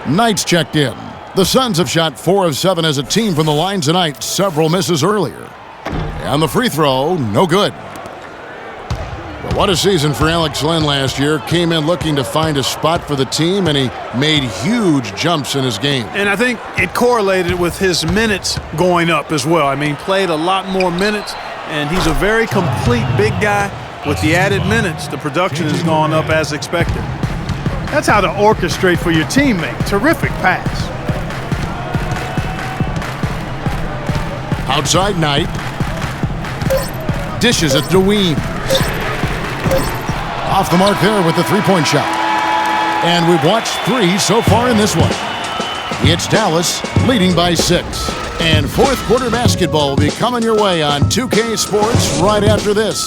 Knight's checked in. The Suns have shot 4 of 7 as a team from the line tonight, several misses earlier. And the free throw, no good. But what a season for Alex Len last year. Came in looking to find a spot for the team, and he made huge jumps in his game. And I think it correlated with his minutes going up as well. I mean, played a lot more minutes, and he's a very complete big guy. With the added minutes, the production has gone up as expected. That's how to orchestrate for your teammate. Terrific pass. Outside Knight. Dishes it to Weems. Off the mark there with the three-point shot. And we've watched 3 so far in this one. It's Dallas leading by 6. And fourth quarter basketball will be coming your way on 2K Sports right after this.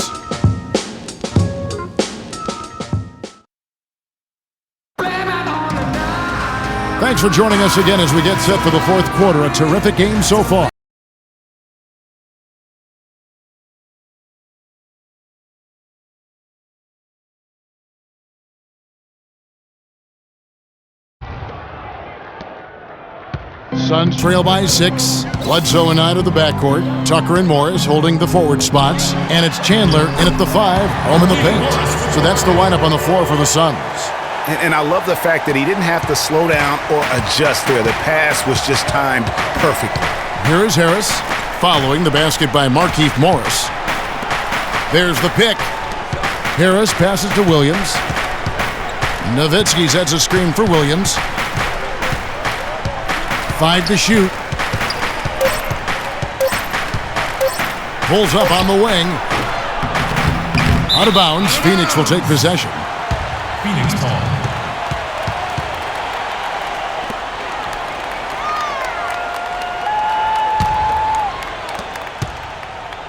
Thanks for joining us again as we get set for the fourth quarter. A terrific game so far. Suns trail by 6. Bledsoe and Knight of the backcourt. Tucker and Morris holding the forward spots. And it's Chandler in at the 5, home in the paint. So that's the lineup on the floor for the Suns. And I love the fact that he didn't have to slow down or adjust there. The pass was just timed perfectly. Here is Harris, following the basket by Markieff Morris. There's the pick. Harris passes to Williams. Nowitzki sets a screen for Williams. 5 to shoot. Pulls up on the wing. Out of bounds. Phoenix will take possession. Phoenix ball.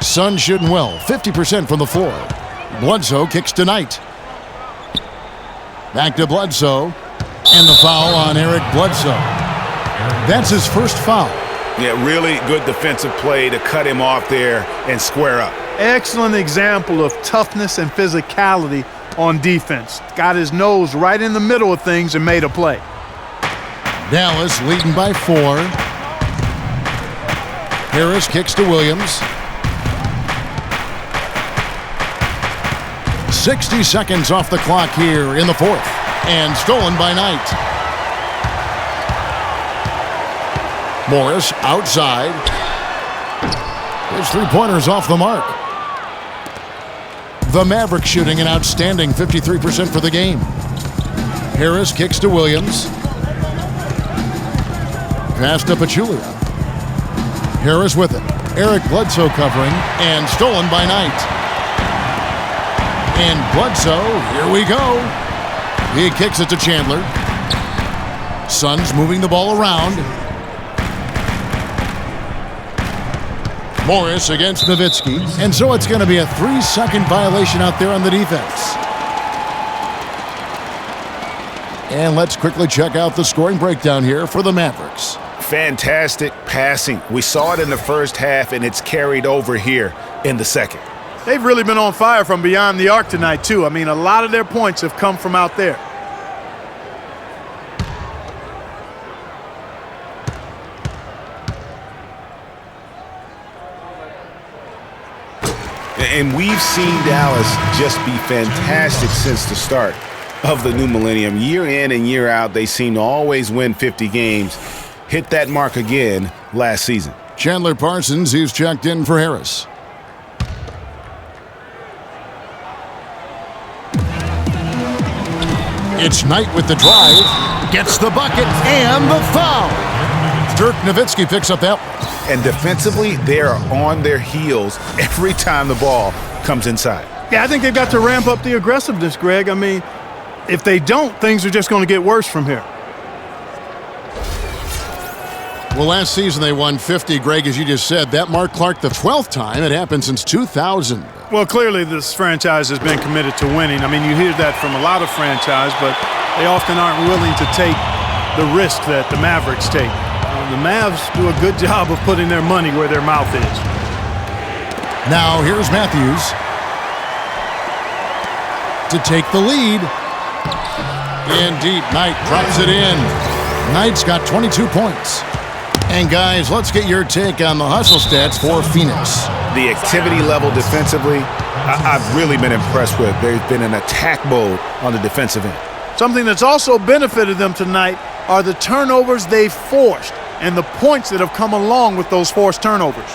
Suns shooting well. 50% from the floor. Bledsoe kicks to Knight. Back to Bledsoe. And the foul on Eric Bledsoe. That's his first foul. Yeah, really good defensive play to cut him off there and square up. Excellent example of toughness and physicality on defense. Got his nose right in the middle of things and made a play. Dallas leading by 4. Harris kicks to Williams. 60 seconds off the clock here in the 4th. And stolen by Knight. Morris outside. His three-pointer's off the mark. The Mavericks shooting an outstanding 53% for the game. Harris kicks to Williams. Pass to Pachulia. Harris with it. Eric Bledsoe covering and stolen by Knight. And Bledsoe, here we go. He kicks it to Chandler. Suns moving the ball around. Morris against Nowitzki. And so it's going to be a 3-second violation out there on the defense. And let's quickly check out the scoring breakdown here for the Mavericks. Fantastic passing. We saw it in the first half, and it's carried over here in the second. They've really been on fire from beyond the arc tonight, too. I mean, a lot of their points have come from out there. And we've seen Dallas just be fantastic since the start of the new millennium. Year in and year out, they seem to always win 50 games. Hit that mark again last season. Chandler Parsons, he's checked in for Harris. It's Knight with the drive, gets the bucket, and the foul. Dirk Nowitzki picks up that one. And defensively, they are on their heels every time the ball comes inside. Yeah, I think they've got to ramp up the aggressiveness, Greg. I mean, if they don't, things are just going to get worse from here. Well, last season they won 50, Greg, as you just said. That marked Clark the 12th time. It happened since 2000. Well, clearly this franchise has been committed to winning. I mean, you hear that from a lot of franchises, but they often aren't willing to take the risk that the Mavericks take. The Mavs do a good job of putting their money where their mouth is. Now here's Matthews to take the lead. In deep, Knight drops it in. Knight's got 22 points. And guys, let's get your take on the hustle stats for Phoenix. The activity level defensively, I've really been impressed with. They've been in attack mode on the defensive end. Something that's also benefited them tonight are the turnovers they've forced and the points that have come along with those forced turnovers.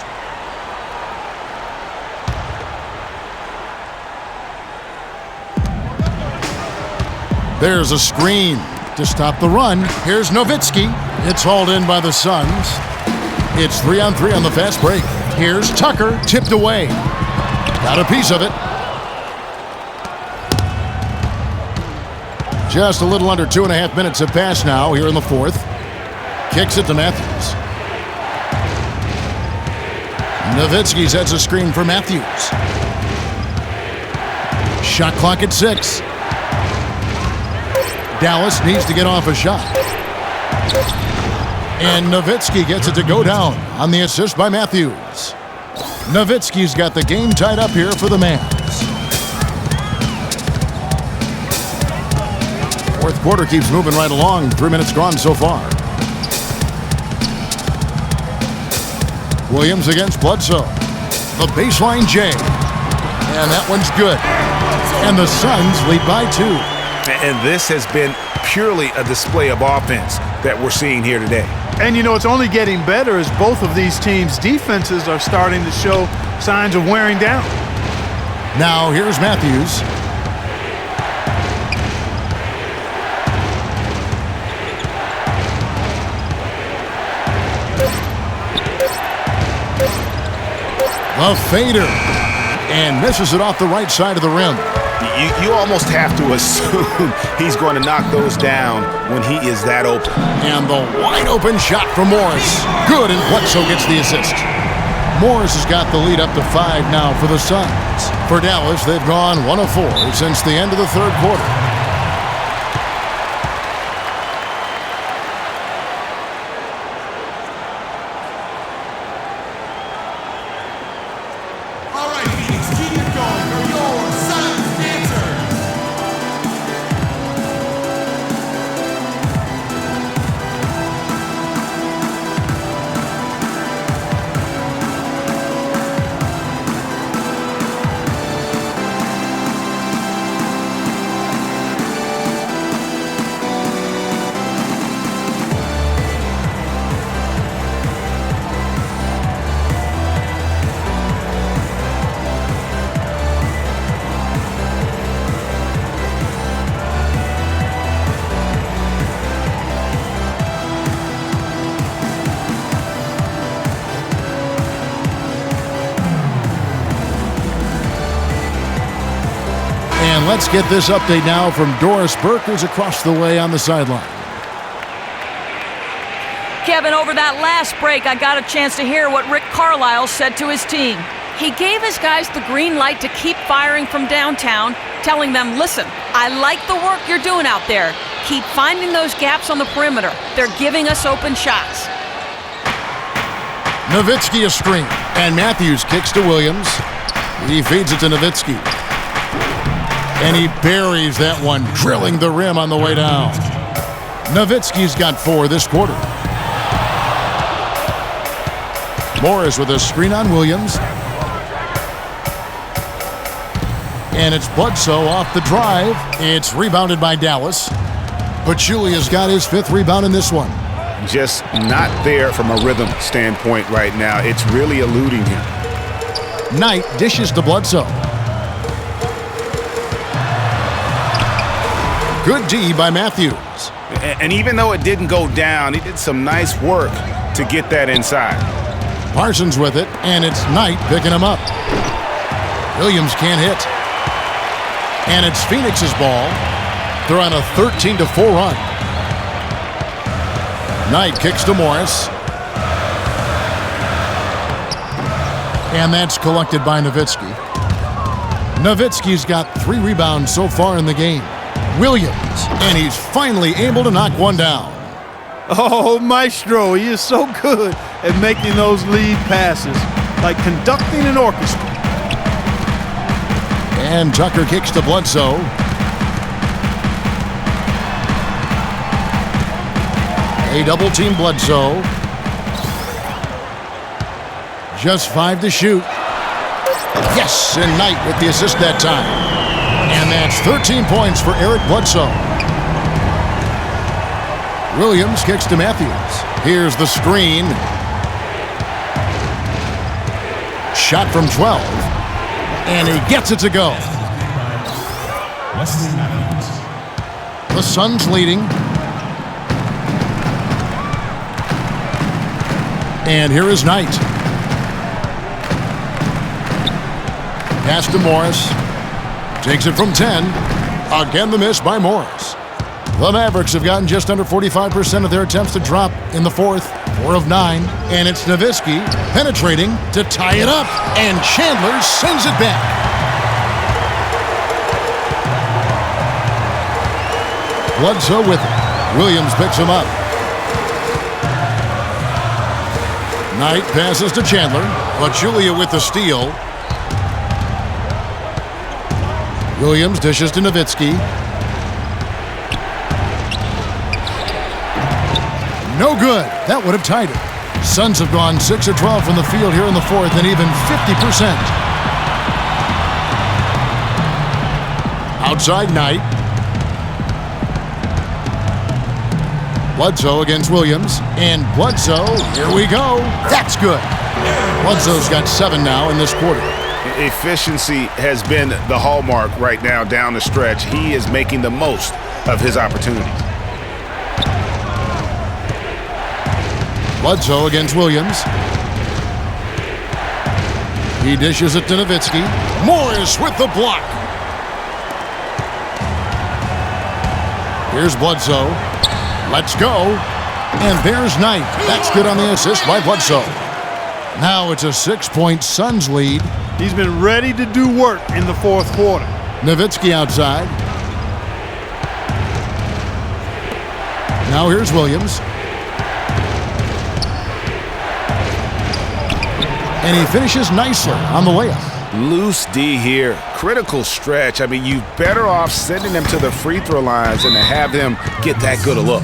There's a screen to stop the run. Here's Nowitzki. It's hauled in by the Suns. It's 3-on-3 on the fast break. Here's Tucker, tipped away. Got a piece of it. Just a little under 2.5 minutes have passed now here in the 4th. Kicks it to Matthews. Nowitzki sets a screen for Matthews. Shot clock at 6. Dallas needs to get off a shot. And Nowitzki gets it to go down on the assist by Matthews. Nowitzki's got the game tied up here for the Mavs. Fourth quarter keeps moving right along. 3 minutes gone so far. Williams against Bledsoe. The baseline J. And that one's good. And the Suns lead by 2. And this has been purely a display of offense that we're seeing here today. And, you know, it's only getting better as both of these teams' defenses are starting to show signs of wearing down. Now here's Matthews. The fader. And misses it off the right side of the rim. You almost have to assume he's going to knock those down when he is that open. And the wide open shot from Morris. Good, and Bledsoe gets the assist. Morris has got the lead up to 5 now for the Suns. For Dallas, they've gone 1 of 4 since the end of the third quarter. And let's get this update now from Doris Burke, who's across the way on the sideline. Kevin, over that last break, I got a chance to hear what Rick Carlisle said to his team. He gave his guys the green light to keep firing from downtown, telling them, listen, I like the work you're doing out there. Keep finding those gaps on the perimeter. They're giving us open shots. Nowitzki a screen, and Matthews kicks to Williams. He feeds it to Nowitzki. And he buries that one, drilling the rim on the way down. Nowitzki's got 4 this quarter. Morris with a screen on Williams. And it's Bledsoe off the drive. It's rebounded by Dallas. Pachulia's got his 5th rebound in this one. Just not there from a rhythm standpoint right now. It's really eluding him. Knight dishes to Bledsoe. Good D by Matthews. And even though it didn't go down, he did some nice work to get that inside. Parsons with it, and it's Knight picking him up. Williams can't hit. And it's Phoenix's ball. They're on a 13-4 run. Knight kicks to Morris. And that's collected by Nowitzki. Nowitzki's got 3 rebounds so far in the game. Williams, and he's finally able to knock one down. Oh, Maestro, he is so good at making those lead passes, like conducting an orchestra. And Tucker kicks to Bledsoe. They double-team Bledsoe. Just 5 to shoot. Yes, and Knight with the assist that time. And that's 13 points for Eric Bledsoe. Williams kicks to Matthews. Here's the screen. Shot from 12. And he gets it to go. The Suns leading. And here is Knight. Pass to Morris. Takes it from 10. Again, the miss by Morris. The Mavericks have gotten just under 45% of their attempts to drop in the 4th. 4 of 9. And it's Nowitzki penetrating to tie it up. And Chandler sends it back. Bledsoe with it. Williams picks him up. Knight passes to Chandler. Pachulia with the steal. Williams dishes to Nowitzki. No good. That would have tied it. Suns have gone 6 of 12 from the field here in the 4th and even 50%. Outside Knight. Bledsoe against Williams. And Bledsoe, here we go. That's good. Bledsoe's got 7 now in this quarter. Efficiency has been the hallmark right now down the stretch. He is making the most of his opportunities. Bledsoe against Williams. He dishes it to Nowitzki. Morris with the block. Here's Bledsoe. Let's go. And there's Knight. That's good on the assist by Bledsoe. Now it's a 6-point Suns lead. He's been ready to do work in the 4th quarter. Nowitzki outside. Now here's Williams. And he finishes nicely on the layup. Loose D here. Critical stretch. I mean, you're better off sending them to the free throw lines than to have them get that good a look.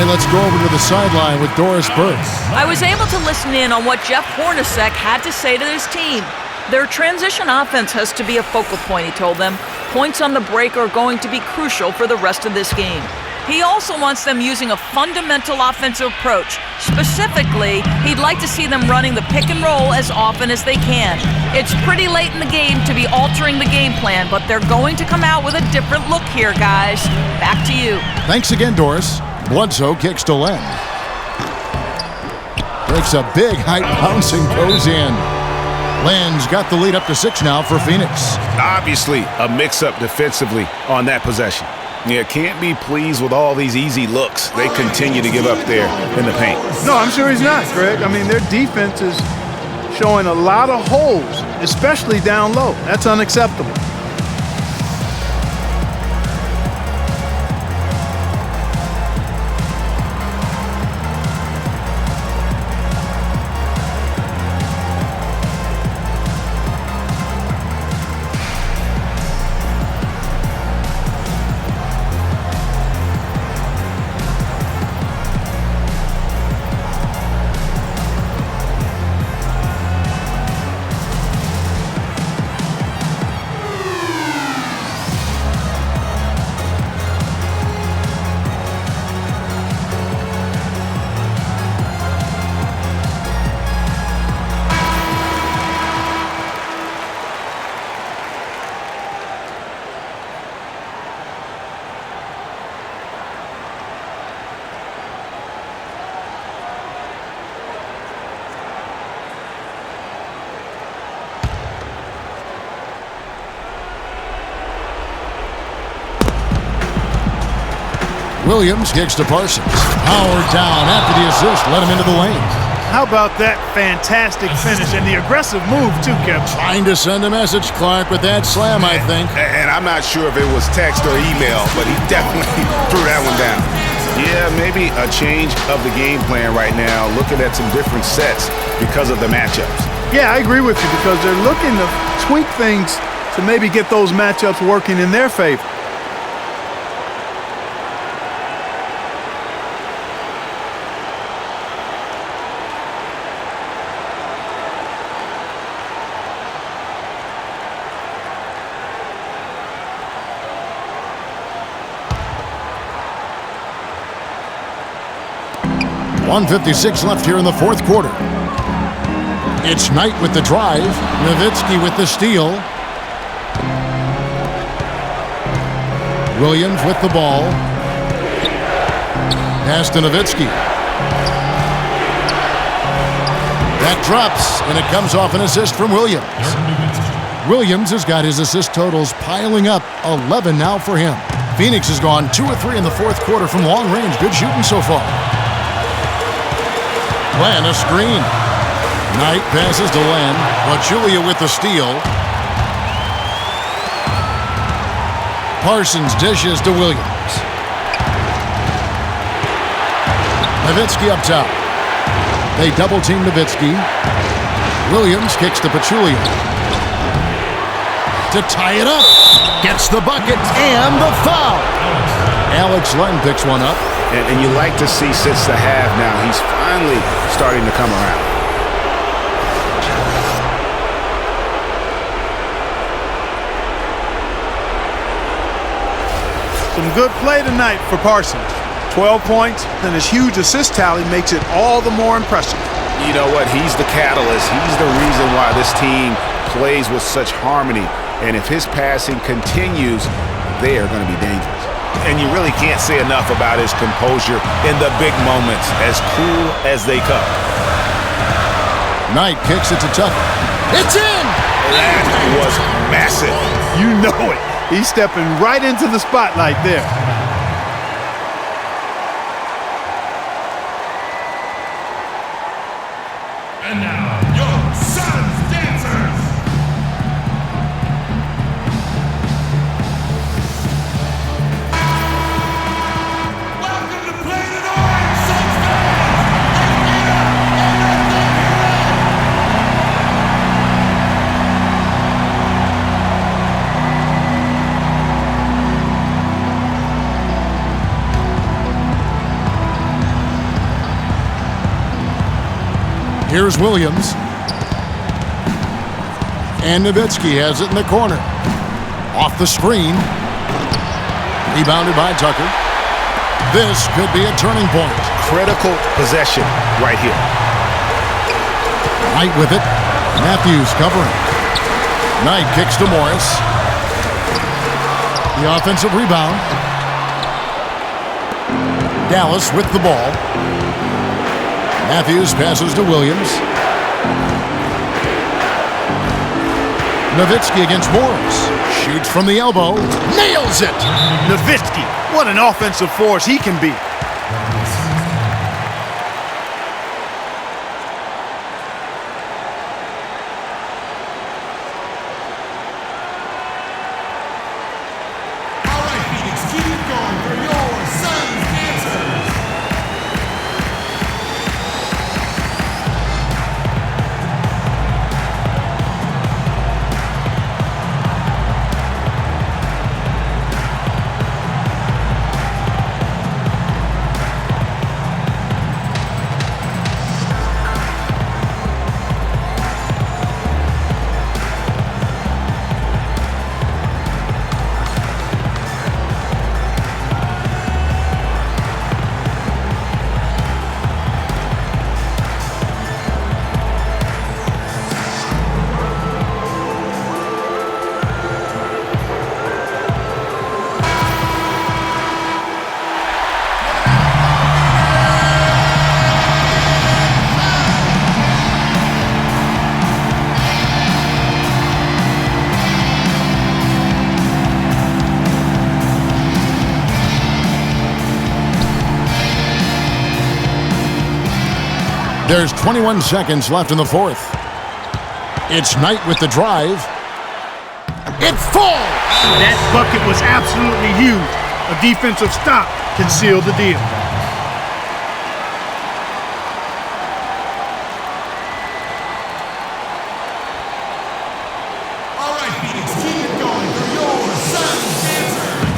right, let's go over to the sideline with Doris Burke. I was able to listen in on what Jeff Hornacek had to say to his team. Their transition offense has to be a focal point, he told them. Points on the break are going to be crucial for the rest of this game. He also wants them using a fundamental offensive approach. Specifically, he'd like to see them running the pick and roll as often as they can. It's pretty late in the game to be altering the game plan, but they're going to come out with a different look here, guys. Back to you. Thanks again, Doris. Bledsoe kicks to Len. Takes a big height bouncing goes in. Len's got the lead up to 6 now for Phoenix. Obviously, a mix-up defensively on that possession. Yeah, can't be pleased with all these easy looks. They continue to give up there in the paint. No, I'm sure he's not, Greg. I mean, their defense is showing a lot of holes, especially down low. That's unacceptable. Williams kicks to Parsons. Howard down after the assist, let him into the lane. How about that fantastic finish and the aggressive move, too, Kevin? Trying to send a message, Clark, with that slam, I think. And I'm not sure if it was text or email, but he definitely threw that one down. Yeah, maybe a change of the game plan right now, looking at some different sets because of the matchups. Yeah, I agree with you because they're looking to tweak things to maybe get those matchups working in their favor. .156 left here in the fourth quarter. It's Knight with the drive. Nowitzki with the steal. Williams with the ball. Pass to Nowitzki. That drops, and it comes off an assist from Williams. Williams has got his assist totals piling up, 11 now for him. Phoenix has gone 2 of 3 in the fourth quarter from long range. Good shooting so far. Len, a screen. Knight passes to Len. Pachulia with the steal. Parsons dishes to Williams. Nowitzki up top. They double-team Nowitzki. Williams kicks to Pachulia. To tie it up. Gets the bucket and the foul. Alex Len picks one up. And you like to see since the half now, he's finally starting to come around. Some good play tonight for Parsons. 12 points, and his huge assist tally makes it all the more impressive. You know what? He's the catalyst. He's the reason why this team plays with such harmony. And if his passing continues, they are going to be dangerous. And you really can't say enough about his composure in the big moments, as cool as they come. Knight kicks it to Tucker. It's in! That was massive. You know it. He's stepping right into the spotlight there. And now, your Suns dancers. Welcome to Plain and Orange, Suns Here's Williams. And Nowitzki has it in the corner. Off the screen. Rebounded by Tucker. This could be a turning point. Critical possession right here. Knight with it. Matthews covering. Knight kicks to Morris. The offensive rebound. Dallas with the ball. Matthews passes to Williams. Nowitzki against Morris. Shoots from the elbow. Nails it! Nowitzki, what an offensive force he can be. All right, Phoenix, keep it going for your son's answers. There's 21 seconds left in the fourth. It's Knight with the drive. It falls! That bucket was absolutely huge. A defensive stop can seal the deal. All right, Phoenix, keep it going for your son's answers.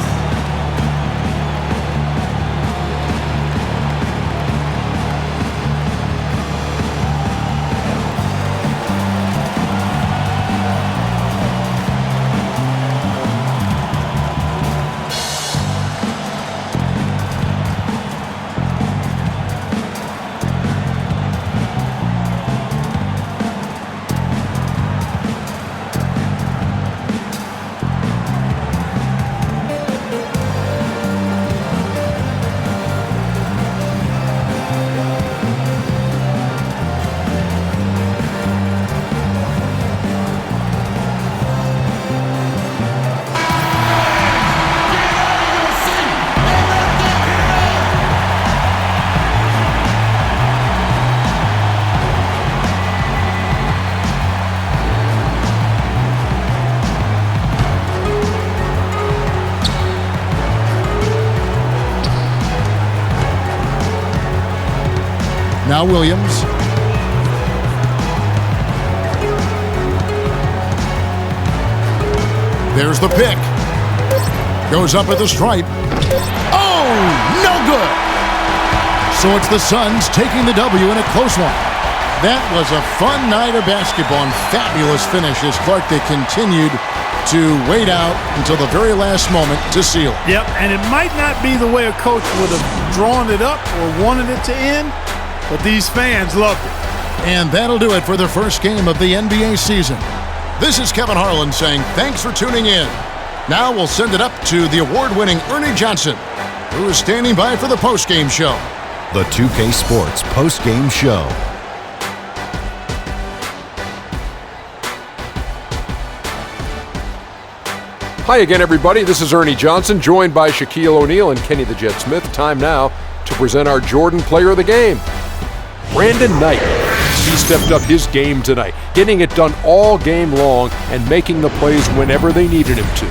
Now Williams. There's the pick. Goes up at the stripe. Oh, no good. So it's the Suns taking the W in a close one. That was a fun night of basketball and fabulous finish as Clark, they continued to wait out until the very last moment to seal it. Yep, and it might not be the way a coach would have drawn it up or wanted it to end, but these fans loved it. And that'll do it for the first game of the NBA season. This is Kevin Harlan saying thanks for tuning in. Now we'll send it up to the award-winning Ernie Johnson, who is standing by for the postgame show. The 2K Sports postgame show. Hi again, everybody. This is Ernie Johnson, joined by Shaquille O'Neal and Kenny the Jet Smith. Time now to present our Jordan Player of the Game, Brandon Knight. He stepped up his game tonight, getting it done all game long and making the plays whenever they needed him to.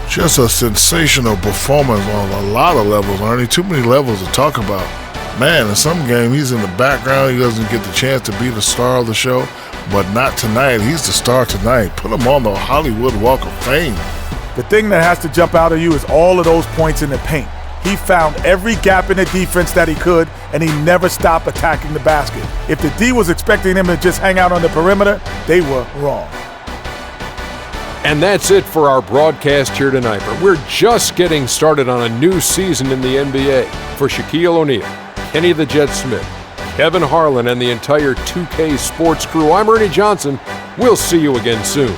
Just a sensational performance on a lot of levels, Ernie. Too many levels to talk about. Man, in some game, he's in the background. He doesn't get the chance to be the star of the show, but not tonight. He's the star tonight. Put him on the Hollywood Walk of Fame. The thing that has to jump out of you is all of those points in the paint. He found every gap in the defense that he could, and he never stopped attacking the basket. If the D was expecting him to just hang out on the perimeter, they were wrong. And that's it for our broadcast here tonight. But we're just getting started on a new season in the NBA. For Shaquille O'Neal, Kenny the Jet Smith, Kevin Harlan, and the entire 2K Sports crew, I'm Ernie Johnson. We'll see you again soon.